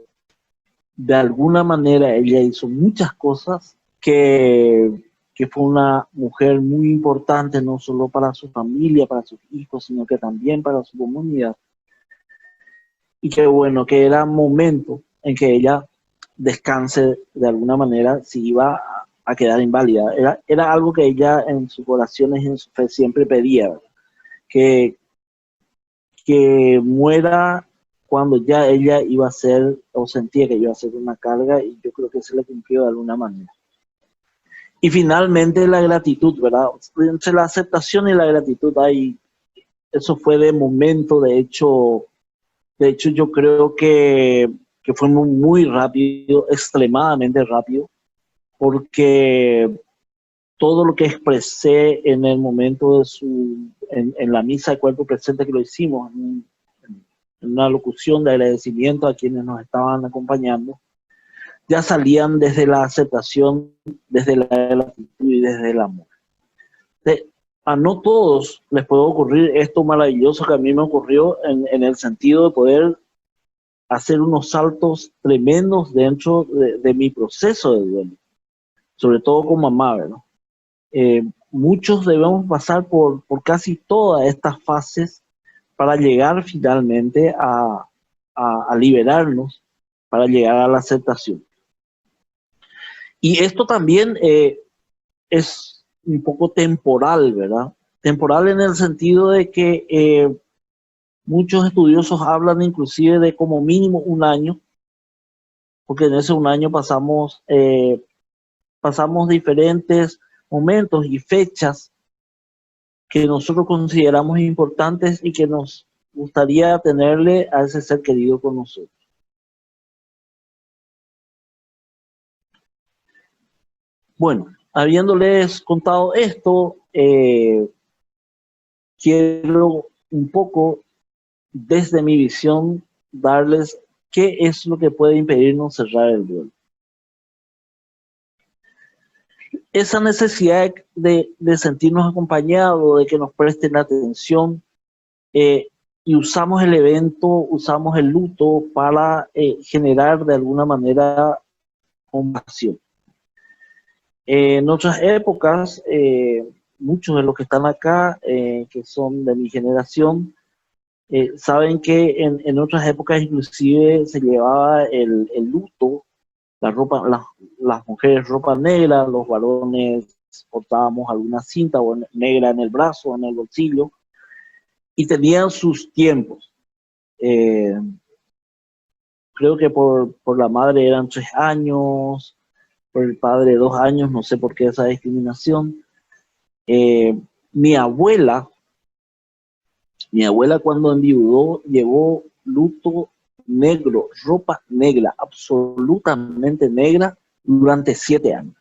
de alguna manera ella hizo muchas cosas, que fue una mujer muy importante, no solo para su familia, para sus hijos, sino que también para su comunidad. Y que bueno, que era momento en que ella descanse de alguna manera si iba a quedar inválida. Era algo que ella en sus oraciones y en su fe siempre pedía, ¿verdad? Que muera cuando ya ella iba a ser, o sentía que iba a ser una carga, y yo creo que se le cumplió de alguna manera. Y finalmente la gratitud, ¿verdad? Entre la aceptación y la gratitud eso fue de momento. De hecho yo creo que fue muy rápido, extremadamente rápido, porque todo lo que expresé en el momento en la misa de cuerpo presente que lo hicimos, en una locución de agradecimiento a quienes nos estaban acompañando, ya salían desde la aceptación, desde la gratitud y desde el amor. A no todos les puede ocurrir esto maravilloso que a mí me ocurrió en el sentido de poder hacer unos saltos tremendos dentro de mi proceso de duelo, sobre todo con mamá, ¿verdad? Muchos debemos pasar por casi todas estas fases para llegar finalmente a liberarnos, para llegar a la aceptación. Y esto también es un poco temporal, ¿verdad? Temporal en el sentido de que muchos estudiosos hablan inclusive de como mínimo un año, porque en ese un año pasamos diferentes momentos y fechas que nosotros consideramos importantes y que nos gustaría tenerle a ese ser querido con nosotros. Bueno, habiéndoles contado esto, quiero un poco, desde mi visión, darles qué es lo que puede impedirnos cerrar el duelo. Esa necesidad de sentirnos acompañados, de que nos presten atención, y usamos el evento, usamos el luto para generar de alguna manera compasión. En otras épocas, muchos de los que están acá, que son de mi generación, saben que en otras épocas inclusive se llevaba el luto, la ropa, las mujeres ropa negra, los varones portábamos alguna cinta negra en el brazo, en el bolsillo, y tenían sus tiempos. Creo que por la madre eran 3 años, por el padre 2 años, no sé por qué esa discriminación. Mi abuela cuando enviudó llevó luto negro, ropa negra, absolutamente negra, durante 7 años.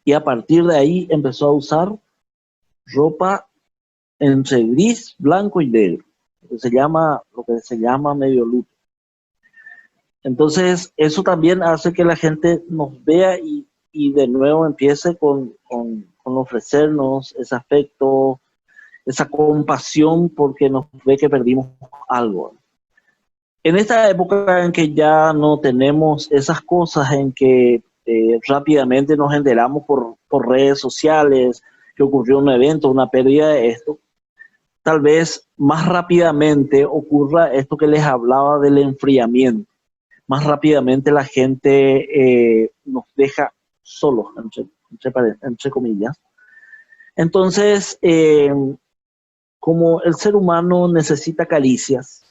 Y a partir de ahí empezó a usar ropa entre gris, blanco y negro, lo que se llama medio luto. Entonces, eso también hace que la gente nos vea y de nuevo empiece con ofrecernos ese afecto, esa compasión, porque nos ve que perdimos algo. En esta época en que ya no tenemos esas cosas, en que rápidamente nos enteramos por redes sociales que ocurrió un evento, una pérdida de esto, tal vez más rápidamente ocurra esto que les hablaba del enfriamiento. Más rápidamente la gente nos deja solos, entre comillas. Entonces, como el ser humano necesita caricias,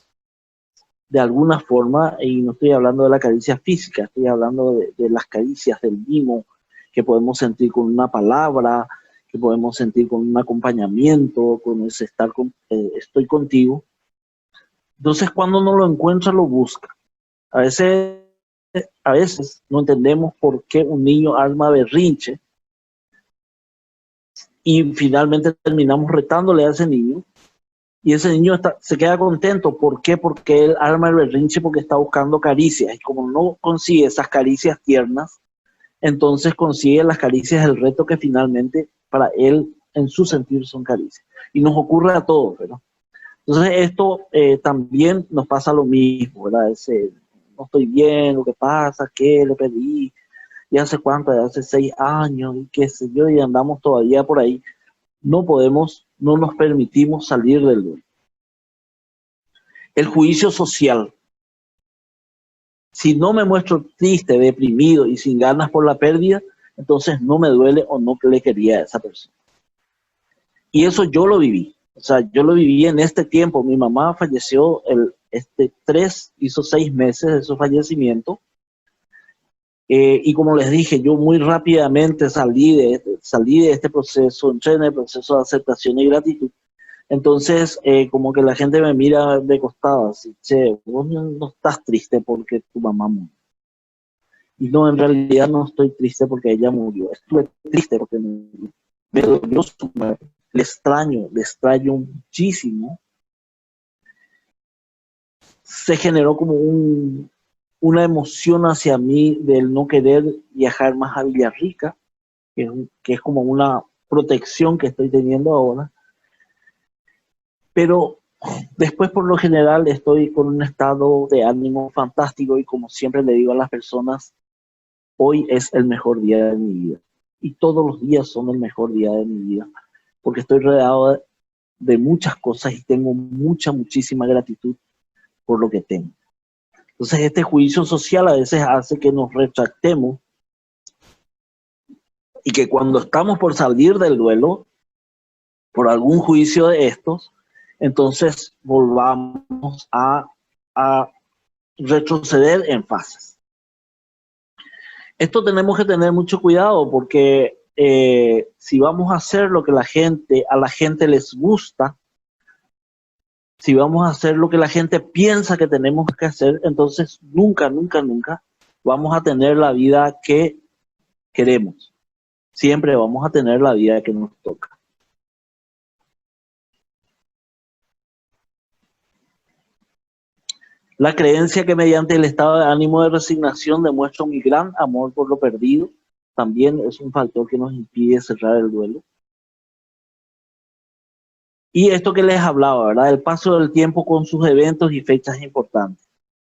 de alguna forma, y no estoy hablando de la caricia física, estoy hablando de las caricias del mimo que podemos sentir con una palabra, que podemos sentir con un acompañamiento, con ese estoy contigo. Entonces, cuando uno lo encuentra, lo busca. A veces no entendemos por qué un niño arma berrinche y finalmente terminamos retándole a ese niño y ese niño se queda contento. ¿Por qué? Porque él arma el berrinche porque está buscando caricias y como no consigue esas caricias tiernas, entonces consigue las caricias del reto que finalmente para él en su sentir son caricias. Y nos ocurre a todos, ¿verdad? Entonces esto también nos pasa lo mismo, ¿verdad? No estoy bien, lo que pasa, ¿qué le pedí? Y hace cuánto, de hace 6 años, y qué sé yo, y andamos todavía por ahí. No nos permitimos salir del duelo. El juicio social. Si no me muestro triste, deprimido y sin ganas por la pérdida, entonces no me duele o no le quería a esa persona. Y eso yo lo viví. O sea, yo lo viví en este tiempo. Mi mamá falleció hizo 6 meses de su fallecimiento. Y como les dije, yo muy rápidamente salí de este proceso, entré en el proceso de aceptación y gratitud. Entonces, como que la gente me mira de costado, así, che, vos no estás triste porque tu mamá murió. Y no, en realidad no estoy triste porque ella murió. Estuve triste porque me dolió su muerte. Le extraño muchísimo. Se generó como una emoción hacia mí del no querer viajar más a Villarrica, que es como una protección que estoy teniendo ahora. Pero después, por lo general, estoy con un estado de ánimo fantástico y como siempre le digo a las personas, hoy es el mejor día de mi vida. Y todos los días son el mejor día de mi vida, porque estoy rodeado de muchas cosas y tengo muchísima gratitud por lo que tengo. Entonces, este juicio social a veces hace que nos retractemos y que cuando estamos por salir del duelo, por algún juicio de estos, entonces volvamos a retroceder en fases. Esto tenemos que tener mucho cuidado porque si vamos a hacer lo que a la gente les gusta, si vamos a hacer lo que la gente piensa que tenemos que hacer, entonces nunca vamos a tener la vida que queremos. Siempre vamos a tener la vida que nos toca. La creencia que mediante el estado de ánimo de resignación demuestro mi gran amor por lo perdido también es un factor que nos impide cerrar el duelo. Y esto que les hablaba, ¿verdad? El paso del tiempo con sus eventos y fechas importantes.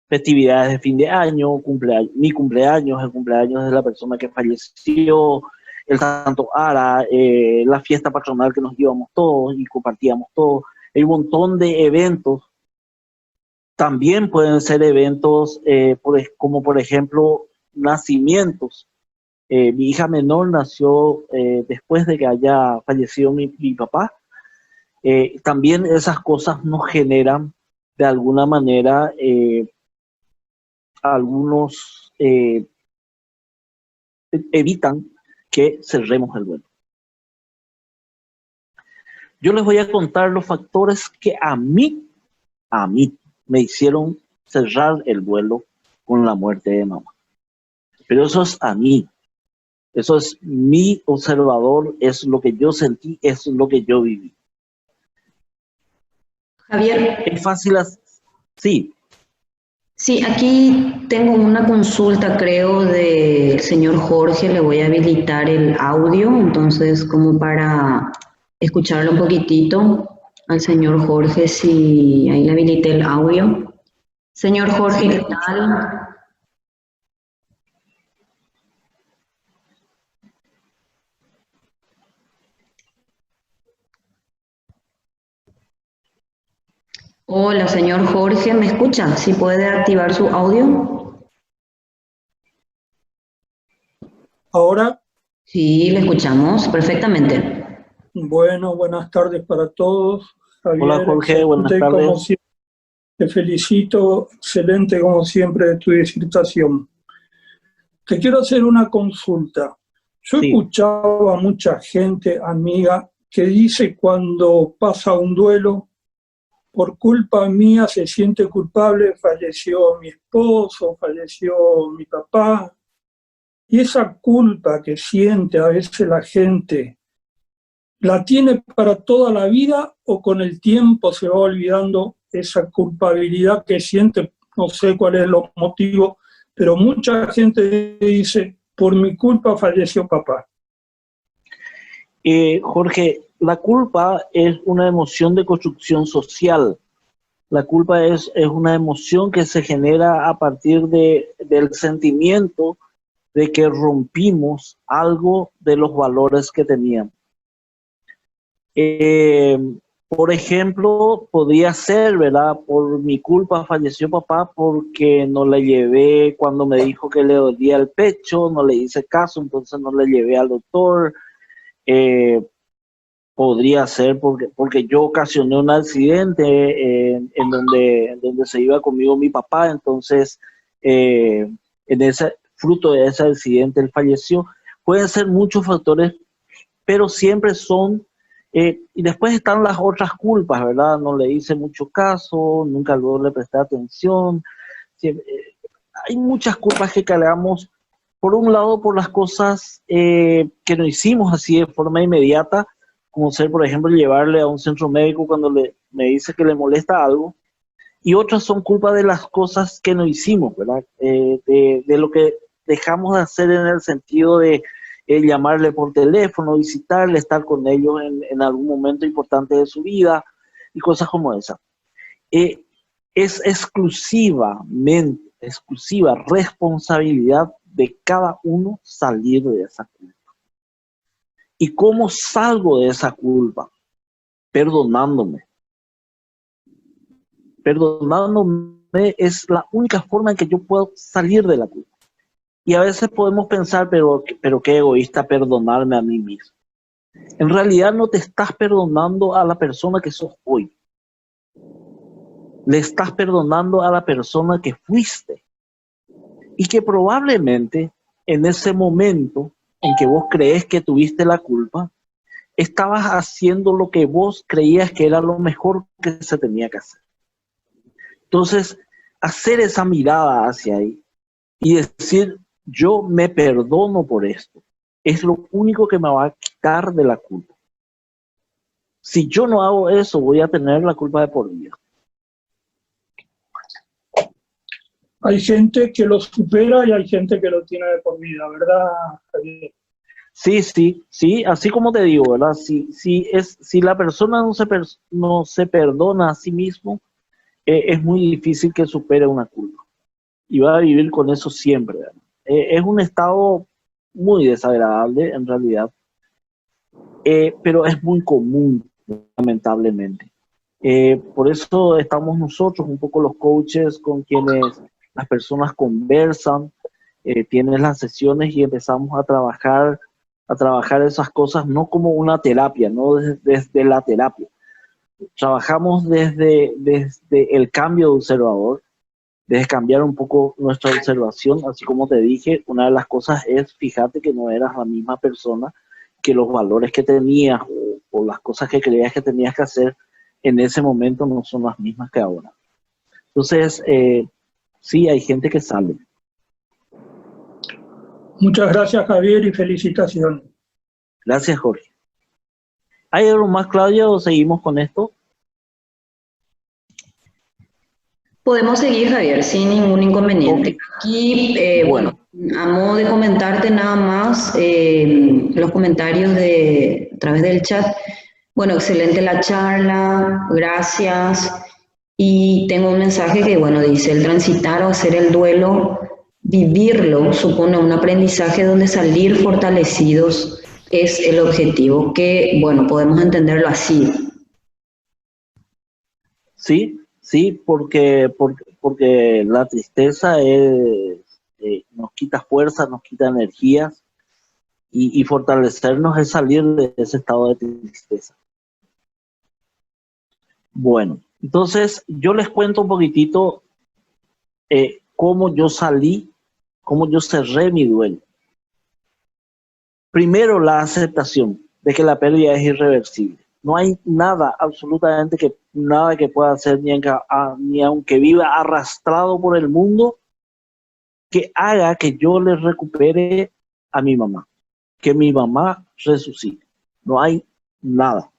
Festividades de fin de año, mi cumpleaños, el cumpleaños de la persona que falleció, el Santo Ara, la fiesta patronal que nos íbamos todos y compartíamos todos. Hay un montón de eventos. También pueden ser eventos como por ejemplo nacimientos. Mi hija menor nació después de que haya fallecido mi papá. También esas cosas nos generan de alguna manera evitan que cerremos el duelo. Yo les voy a contar los factores que a mí me hicieron cerrar el duelo con la muerte de mamá. Pero eso es a mí. Eso es mi observador, es lo que yo sentí, es lo que yo viví.
Javier.
Es fácil, sí.
Sí, aquí tengo una consulta, creo, del señor Jorge. Le voy a habilitar el audio, entonces, como para escucharlo un poquitito al señor Jorge, si ahí le habilité el audio. Señor Jorge, ¿qué tal? Hola, señor Jorge, ¿me escucha? ¿Sí puede activar su audio?
¿Ahora?
Sí, le escuchamos perfectamente.
Bueno, buenas tardes para todos. Javier,
hola Jorge, buenas tardes.
Como siempre, te felicito, excelente como siempre de tu disertación. Te quiero hacer una consulta. Yo he escuchado a mucha gente, amiga, que dice cuando pasa un duelo, por culpa mía se siente culpable, falleció mi esposo, falleció mi papá, y esa culpa que siente a veces la gente, ¿la tiene para toda la vida o con el tiempo se va olvidando esa culpabilidad que siente? No sé cuál es los motivos, pero mucha gente dice, por mi culpa falleció papá.
Jorge, la culpa es una emoción de construcción social. La culpa es una emoción que se genera a partir del sentimiento de que rompimos algo de los valores que teníamos. Por ejemplo, podría ser, ¿verdad? Por mi culpa falleció papá porque no le llevé cuando me dijo que le dolía el pecho, no le hice caso, entonces no le llevé al doctor. Podría ser porque yo ocasioné un accidente en donde se iba conmigo mi papá, entonces fruto de ese accidente él falleció. Pueden ser muchos factores, pero siempre son, y después están las otras culpas, ¿verdad? No le hice mucho caso, nunca luego le presté atención. Hay muchas culpas que cargamos, por un lado por las cosas que no hicimos así de forma inmediata, como ser, por ejemplo, llevarle a un centro médico cuando me dice que le molesta algo, y otras son culpa de las cosas que no hicimos, ¿verdad? De lo que dejamos de hacer en el sentido de llamarle por teléfono, visitarle, estar con ellos en algún momento importante de su vida y cosas como esa. Es exclusiva responsabilidad de cada uno salir de esa culpa. ¿Y cómo salgo de esa culpa? Perdonándome. Perdonándome es la única forma en que yo puedo salir de la culpa. Y a veces podemos pensar, pero qué egoísta perdonarme a mí mismo. En realidad no te estás perdonando a la persona que sos hoy. Le estás perdonando a la persona que fuiste. Y que probablemente en ese momento en que vos crees que tuviste la culpa, estabas haciendo lo que vos creías que era lo mejor que se tenía que hacer. Entonces, hacer esa mirada hacia ahí y decir, yo me perdono por esto, es lo único que me va a quitar de la culpa. Si yo no hago eso, voy a tener la culpa de por vida.
Hay gente que lo supera y hay gente que lo tiene de por vida, ¿verdad, Javier?
Sí, así como te digo, ¿verdad? Si la persona no se perdona a sí mismo, es muy difícil que supere una culpa. Y va a vivir con eso siempre, ¿verdad? Es un estado muy desagradable, en realidad, pero es muy común, lamentablemente. Por eso estamos nosotros, un poco los coaches, con quienes las personas conversan, tienen las sesiones y empezamos a trabajar esas cosas no como una terapia, no desde la terapia. Trabajamos desde el cambio de observador, desde cambiar un poco nuestra observación, así como te dije, una de las cosas es fíjate que no eras la misma persona, que los valores que tenías o las cosas que creías que tenías que hacer en ese momento no son las mismas que ahora. Entonces, sí, hay gente que sale.
Muchas gracias, Javier, y felicitaciones.
Gracias, Jorge. ¿Hay algo más, Claudia, o seguimos con esto?
Podemos seguir, Javier, sin ningún inconveniente.
Okay.
Aquí,
Bueno,
a modo de comentarte nada más los comentarios a través del chat. Bueno, excelente la charla, gracias. Y tengo un mensaje que, bueno, dice, el transitar o hacer el duelo, vivirlo, supone un aprendizaje donde salir fortalecidos es el objetivo, que, bueno, podemos entenderlo así.
Sí, porque la tristeza nos quita fuerza, nos quita energías y fortalecernos es salir de ese estado de tristeza. Bueno, entonces yo les cuento un poquitito cómo yo salí, cómo yo cerré mi duelo. Primero, la aceptación de que la pérdida es irreversible. No hay nada, absolutamente nada que pueda hacer, ni aunque viva arrastrado por el mundo, que haga que yo le recupere a mi mamá, que mi mamá resucite. No hay nada.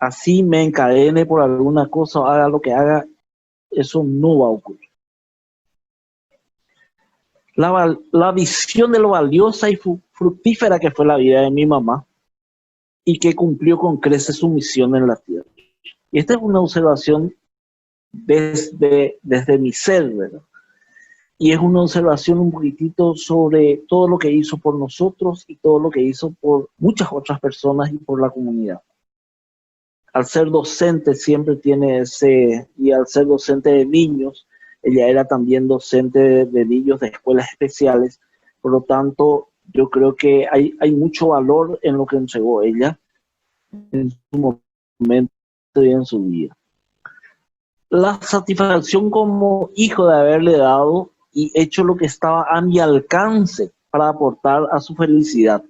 Así me encadene por alguna cosa, haga lo que haga, eso no va a ocurrir. La visión de lo valiosa y fructífera que fue la vida de mi mamá y que cumplió con creces su misión en la tierra. Y esta es una observación desde mi ser, ¿verdad? Y es una observación un poquitito sobre todo lo que hizo por nosotros y todo lo que hizo por muchas otras personas y por la comunidad. Al ser docente siempre tiene y al ser docente de niños, ella era también docente de niños de escuelas especiales, por lo tanto yo creo que hay mucho valor en lo que entregó ella en su momento y en su vida. La satisfacción como hijo de haberle dado y hecho lo que estaba a mi alcance para aportar a su felicidad.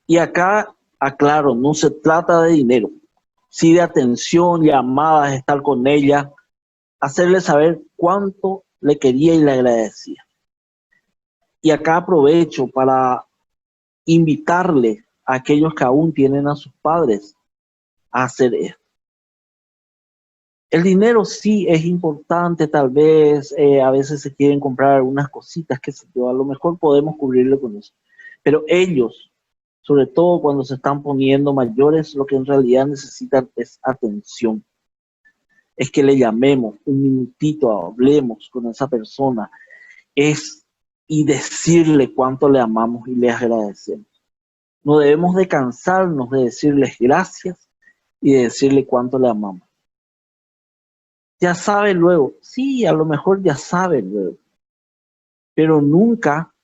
Y acá, aclaro, no se trata de dinero, sí de atención, llamadas, estar con ella, hacerle saber cuánto le quería y le agradecía. Y acá aprovecho para invitarle a aquellos que aún tienen a sus padres a hacer esto. El dinero sí es importante, tal vez a veces se quieren comprar algunas cositas que a lo mejor podemos cubrirlo con eso. Pero ellos, sobre todo cuando se están poniendo mayores, lo que en realidad necesitan es atención. Es que le llamemos un minutito, hablemos con esa persona, y decirle cuánto le amamos y le agradecemos. No debemos de cansarnos de decirles gracias y de decirle cuánto le amamos. Ya sabe luego, sí, a lo mejor ya sabe luego, pero nunca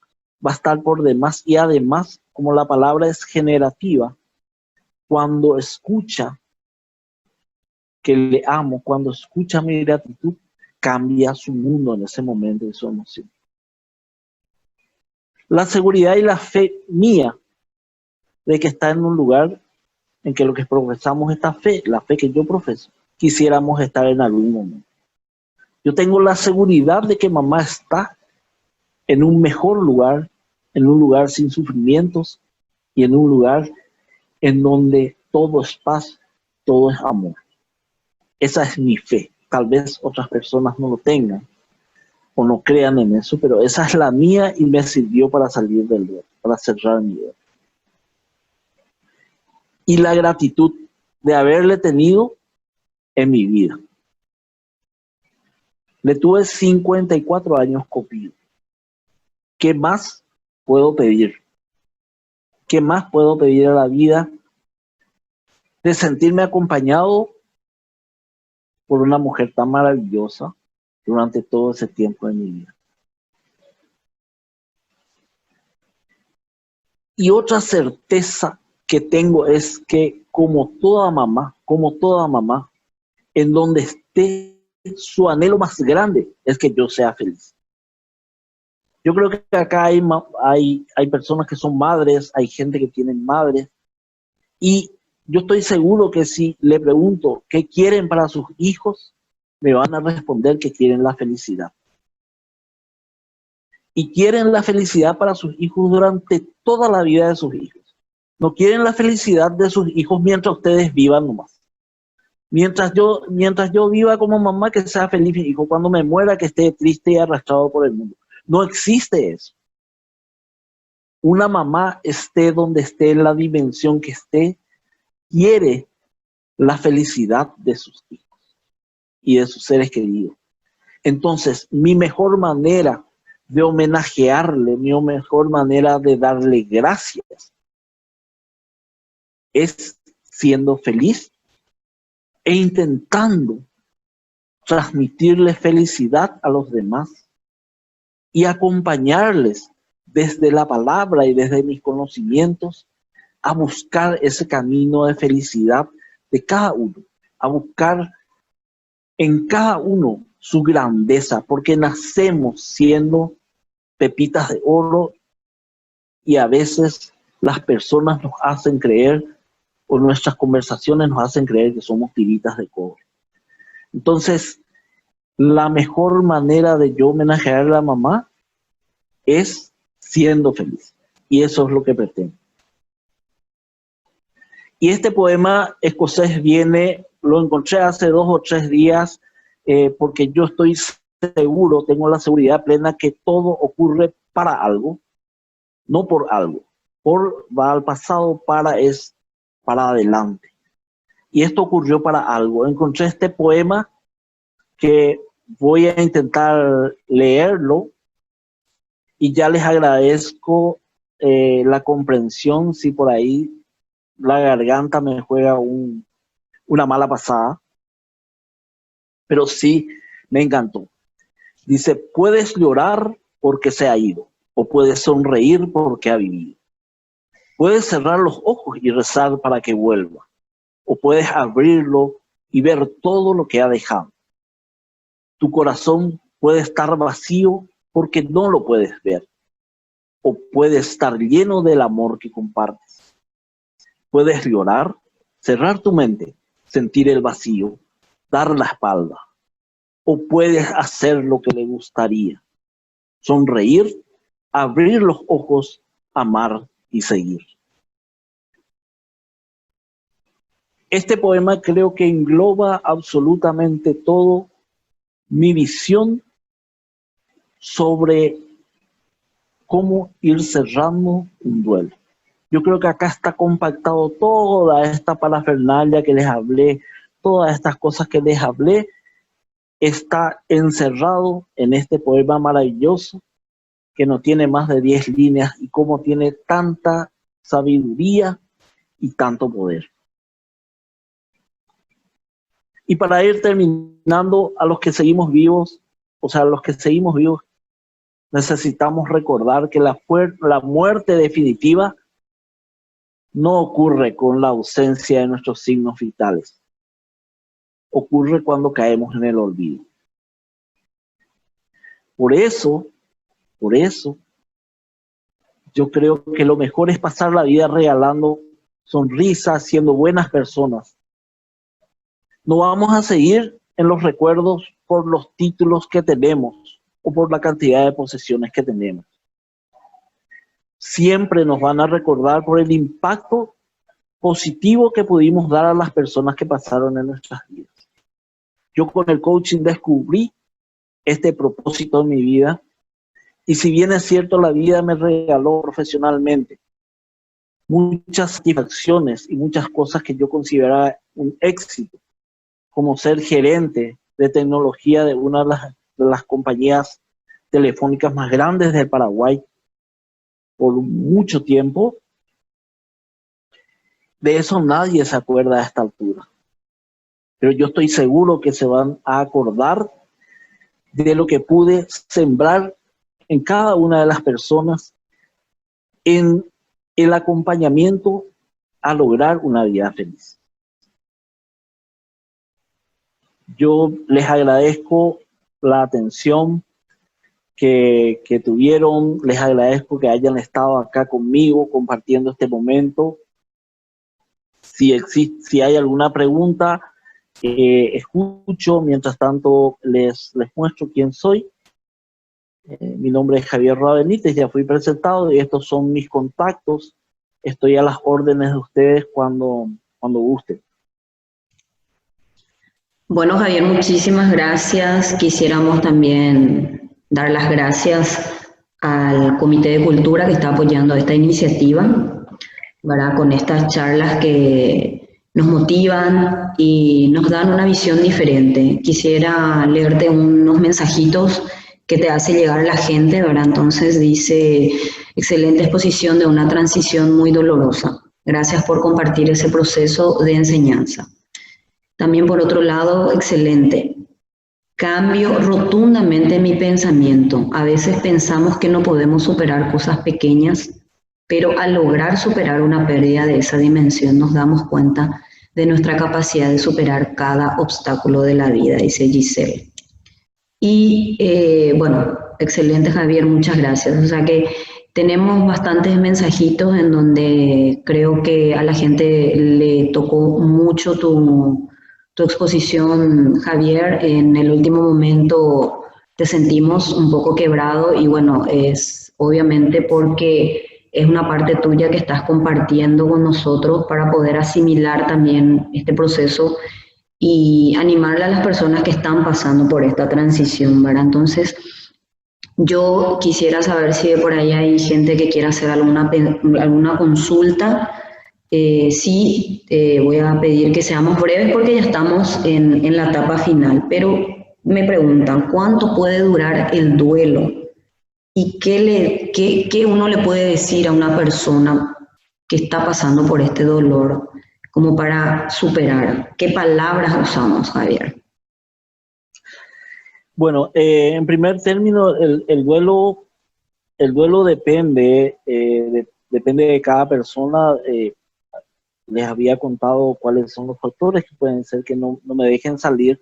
va a estar por demás. Y además, como la palabra es generativa, cuando escucha que le amo, cuando escucha mi gratitud, cambia su mundo en ese momento de su emoción. La seguridad y la fe mía de que está en un lugar en que lo que profesamos esta fe, la fe que yo profeso, quisiéramos estar en algún momento. Yo tengo la seguridad de que mamá está en un mejor lugar, en un lugar sin sufrimientos y en un lugar en donde todo es paz, todo es amor. Esa es mi fe. Tal vez otras personas no lo tengan o no crean en eso, pero esa es la mía y me sirvió para salir del duelo, para cerrar mi duelo. Y la gratitud de haberle tenido en mi vida. Le tuve 54 años copido. ¿Qué más puedo pedir? ¿Qué más puedo pedir a la vida? De sentirme acompañado por una mujer tan maravillosa durante todo ese tiempo de mi vida. Y otra certeza que tengo es que como toda mamá, en donde esté, su anhelo más grande es que yo sea feliz. Yo creo que acá hay personas que son madres, hay gente que tiene madres, y yo estoy seguro que si le pregunto qué quieren para sus hijos, me van a responder que quieren la felicidad. Y quieren la felicidad para sus hijos durante toda la vida de sus hijos. No quieren la felicidad de sus hijos mientras ustedes vivan nomás. Mientras yo viva como mamá, que sea feliz mi hijo. Cuando me muera, que esté triste y arrastrado por el mundo. No existe eso. Una mamá, esté donde esté, en la dimensión que esté, quiere la felicidad de sus hijos y de sus seres queridos. Entonces, mi mejor manera de homenajearle, mi mejor manera de darle gracias es siendo feliz e intentando transmitirle felicidad a los demás y acompañarles desde la palabra y desde mis conocimientos a buscar ese camino de felicidad de cada uno, a buscar en cada uno su grandeza, porque nacemos siendo pepitas de oro y a veces las personas nos hacen creer, o nuestras conversaciones nos hacen creer que somos tiritas de cobre. Entonces, la mejor manera de yo homenajear a la mamá es siendo feliz. Y eso es lo que pretendo. Y este poema escocés lo encontré hace 2 o 3 días, porque yo estoy seguro, tengo la seguridad plena que todo ocurre para algo, no por algo. Por va al pasado, es para adelante. Y esto ocurrió para algo. Encontré este poema que voy a intentar leerlo y ya les agradezco la comprensión si por ahí la garganta me juega una mala pasada, pero sí me encantó. Dice: puedes llorar porque se ha ido, o puedes sonreír porque ha vivido. Puedes cerrar los ojos y rezar para que vuelva, o puedes abrirlo y ver todo lo que ha dejado. Tu corazón puede estar vacío porque no lo puedes ver, o puede estar lleno del amor que compartes. Puedes llorar, cerrar tu mente, sentir el vacío, dar la espalda, o puedes hacer lo que le gustaría: sonreír, abrir los ojos, amar y seguir. Este poema creo que engloba absolutamente todo mi visión sobre cómo ir cerrando un duelo. Yo creo que acá está compactado toda esta parafernalia que les hablé, todas estas cosas que les hablé, está encerrado en este poema maravilloso que no tiene más de 10 líneas y cómo tiene tanta sabiduría y tanto poder. Y para ir terminando, a los que seguimos vivos, necesitamos recordar que la muerte definitiva no ocurre con la ausencia de nuestros signos vitales. Ocurre cuando caemos en el olvido. Por eso, yo creo que lo mejor es pasar la vida regalando sonrisas, siendo buenas personas. No vamos a seguir en los recuerdos por los títulos que tenemos o por la cantidad de posesiones que tenemos. Siempre nos van a recordar por el impacto positivo que pudimos dar a las personas que pasaron en nuestras vidas. Yo con el coaching descubrí este propósito en mi vida, y si bien es cierto, la vida me regaló profesionalmente muchas satisfacciones y muchas cosas que yo consideraba un éxito, como ser gerente de tecnología de una de las compañías telefónicas más grandes del Paraguay por mucho tiempo. De eso nadie se acuerda a esta altura. Pero yo estoy seguro que se van a acordar de lo que pude sembrar en cada una de las personas en el acompañamiento a lograr una vida feliz. Yo les agradezco la atención que tuvieron, les agradezco que hayan estado acá conmigo compartiendo este momento. Si hay alguna pregunta, escucho. Mientras tanto, les muestro quién soy. Mi nombre es Javier Roa Benítez, ya fui presentado y estos son mis contactos. Estoy a las órdenes de ustedes cuando gusten.
Bueno, Javier, muchísimas gracias. Quisiéramos también dar las gracias al Comité de Cultura que está apoyando esta iniciativa, ¿verdad? Con estas charlas que nos motivan y nos dan una visión diferente. Quisiera leerte unos mensajitos que te hace llegar a la gente, ¿verdad? Entonces dice: excelente exposición de una transición muy dolorosa. Gracias por compartir ese proceso de enseñanza. También por otro lado, excelente. Cambio rotundamente mi pensamiento. A veces pensamos que no podemos superar cosas pequeñas, pero al lograr superar una pérdida de esa dimensión nos damos cuenta de nuestra capacidad de superar cada obstáculo de la vida, dice Giselle. Y bueno, excelente, Javier, muchas gracias. O sea que tenemos bastantes mensajitos en donde creo que a la gente le tocó mucho tu exposición, Javier. En el último momento te sentimos un poco quebrado y bueno, es obviamente porque es una parte tuya que estás compartiendo con nosotros para poder asimilar también este proceso y animarle a las personas que están pasando por esta transición, ¿verdad? Entonces, yo quisiera saber si por ahí hay gente que quiera hacer alguna consulta. Sí, voy a pedir que seamos breves porque ya estamos en la etapa final, pero me preguntan, ¿cuánto puede durar el duelo? ¿Y qué uno le puede decir a una persona que está pasando por este dolor como para superar? ¿Qué palabras usamos, Javier?
Bueno, en primer término, el duelo depende de cada persona. Les había contado cuáles son los factores que pueden ser que no me dejen salir.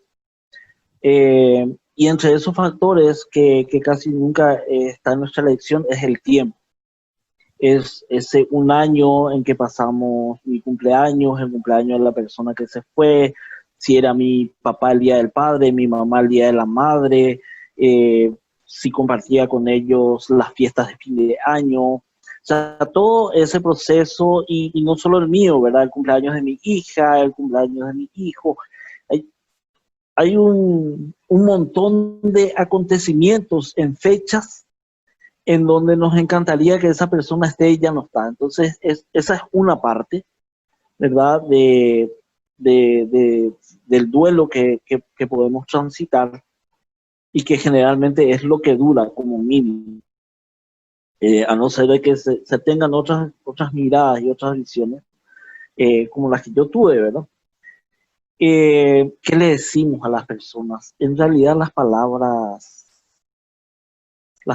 Y entre esos factores que casi nunca está en nuestra elección es el tiempo. Es ese un año en que pasamos mi cumpleaños, el cumpleaños de la persona que se fue, si era mi papá el día del padre, mi mamá el día de la madre, si compartía con ellos las fiestas de fin de año, sea, todo ese proceso, y no solo el mío, ¿verdad? El cumpleaños de mi hija, el cumpleaños de mi hijo. Hay un montón de acontecimientos en fechas en donde nos encantaría que esa persona esté y ya no está. Entonces, esa es una parte, ¿verdad? Del duelo que podemos transitar y que generalmente es lo que dura como mínimo. A no ser de que se tengan otras miradas y otras visiones, como las que yo tuve, ¿verdad? ¿Qué le decimos a las personas? En realidad las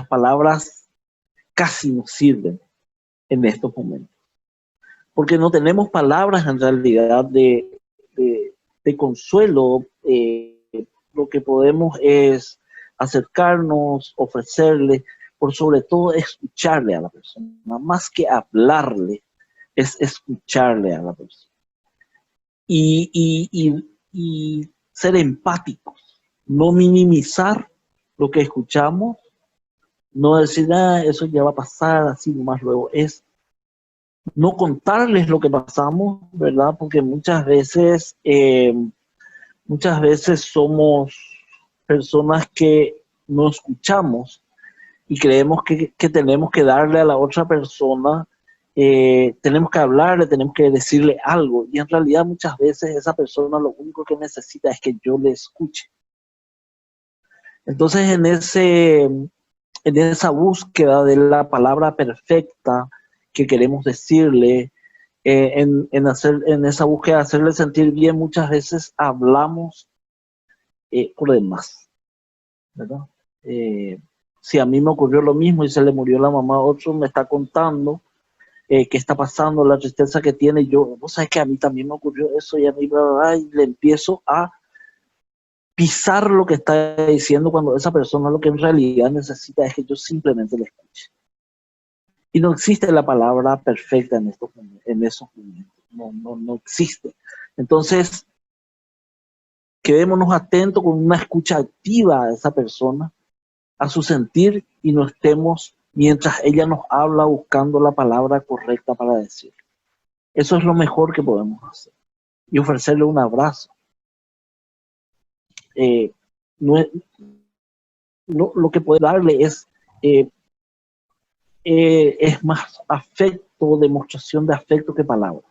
palabras casi no sirven en estos momentos, porque no tenemos palabras en realidad de consuelo. Lo que podemos es acercarnos, ofrecerle, por sobre todo escucharle a la persona, más que hablarle, es escucharle a la persona. Y ser empáticos, no minimizar lo que escuchamos, no decir, eso ya va a pasar así nomás luego, es no contarles lo que pasamos, ¿verdad? Porque muchas veces somos personas que no escuchamos y creemos que tenemos que darle a la otra persona, tenemos que hablarle, tenemos que decirle algo, y en realidad muchas veces esa persona lo único que necesita es que yo le escuche. Entonces en esa búsqueda de la palabra perfecta que queremos decirle, en esa búsqueda de hacerle sentir bien, muchas veces hablamos por demás, ¿verdad? Si a mí me ocurrió lo mismo y se le murió la mamá a otro, me está contando qué está pasando, la tristeza que tiene, yo, vos sabés que a mí también me ocurrió eso, y a mí, y le empiezo a pisar lo que está diciendo, cuando esa persona lo que en realidad necesita es que yo simplemente le escuche. Y no existe la palabra perfecta en esos momentos, no existe. Entonces, quedémonos atentos con una escucha activa a esa persona, a su sentir, y no estemos, mientras ella nos habla, buscando la palabra correcta para decir. Eso es lo mejor que podemos hacer. Y ofrecerle un abrazo. Lo que puede darle es más afecto, demostración de afecto que palabras.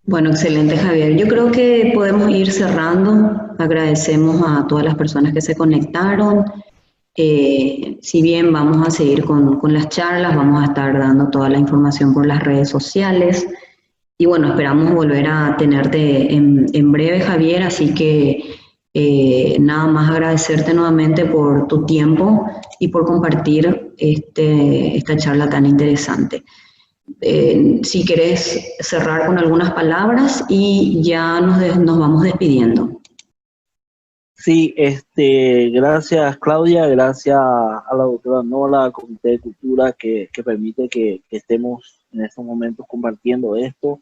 Bueno, excelente, Javier. Yo creo que podemos ir cerrando. Agradecemos a todas las personas que se conectaron. Si bien vamos a seguir con las charlas, vamos a estar dando toda la información por las redes sociales. Y bueno, esperamos volver a tenerte en breve, Javier. Así que nada más agradecerte nuevamente por tu tiempo y por compartir esta charla tan interesante. Si querés cerrar con algunas palabras y ya nos vamos despidiendo.
Sí, gracias Claudia, gracias a la doctora Nola, al Comité de Cultura que permite que estemos en estos momentos compartiendo esto.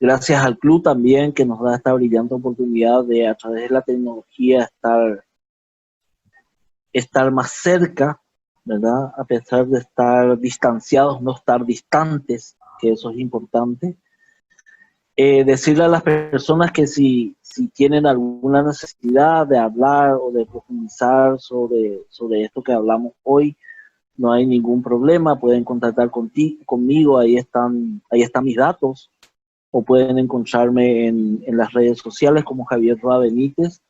Gracias al club también, que nos da esta brillante oportunidad de, a través de la tecnología, estar más cerca, ¿verdad? A pesar de estar distanciados, no estar distantes, que eso es importante. Decirle a las personas que si tienen alguna necesidad de hablar o de profundizar sobre esto que hablamos hoy, no hay ningún problema, pueden contactar conmigo, ahí están mis datos, o pueden encontrarme en las redes sociales como Javier Roa Benítez.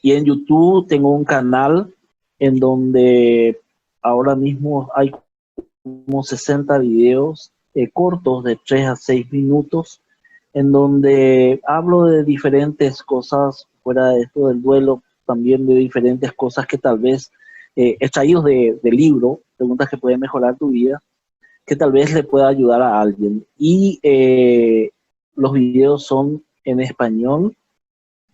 Y en YouTube tengo un canal en donde ahora mismo hay como 60 videos cortos de 3 a 6 minutos, en donde hablo de diferentes cosas fuera de esto del duelo, también de diferentes cosas que tal vez extraídos de libro, preguntas que pueden mejorar tu vida, que tal vez le pueda ayudar a alguien. Y los videos son en español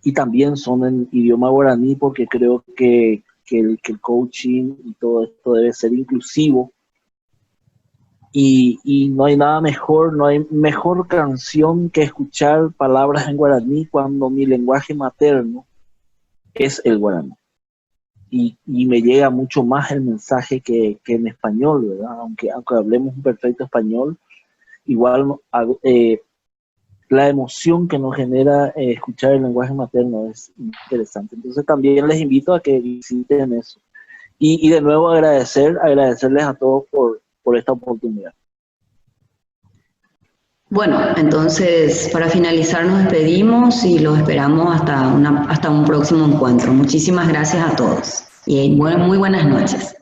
y también son en idioma guaraní, porque creo que el coaching y todo esto debe ser inclusivo. Y no hay nada mejor, no hay mejor canción que escuchar palabras en guaraní cuando mi lenguaje materno es el guaraní. y me llega mucho más el mensaje que en español, ¿verdad? Aunque hablemos un perfecto español, igual la emoción que nos genera escuchar el lenguaje materno es interesante. Entonces también les invito a que visiten eso. Y de nuevo agradecerles a todos por esta oportunidad.
Bueno, entonces para finalizar nos despedimos y los esperamos hasta un próximo encuentro. Muchísimas gracias a todos y muy buenas noches.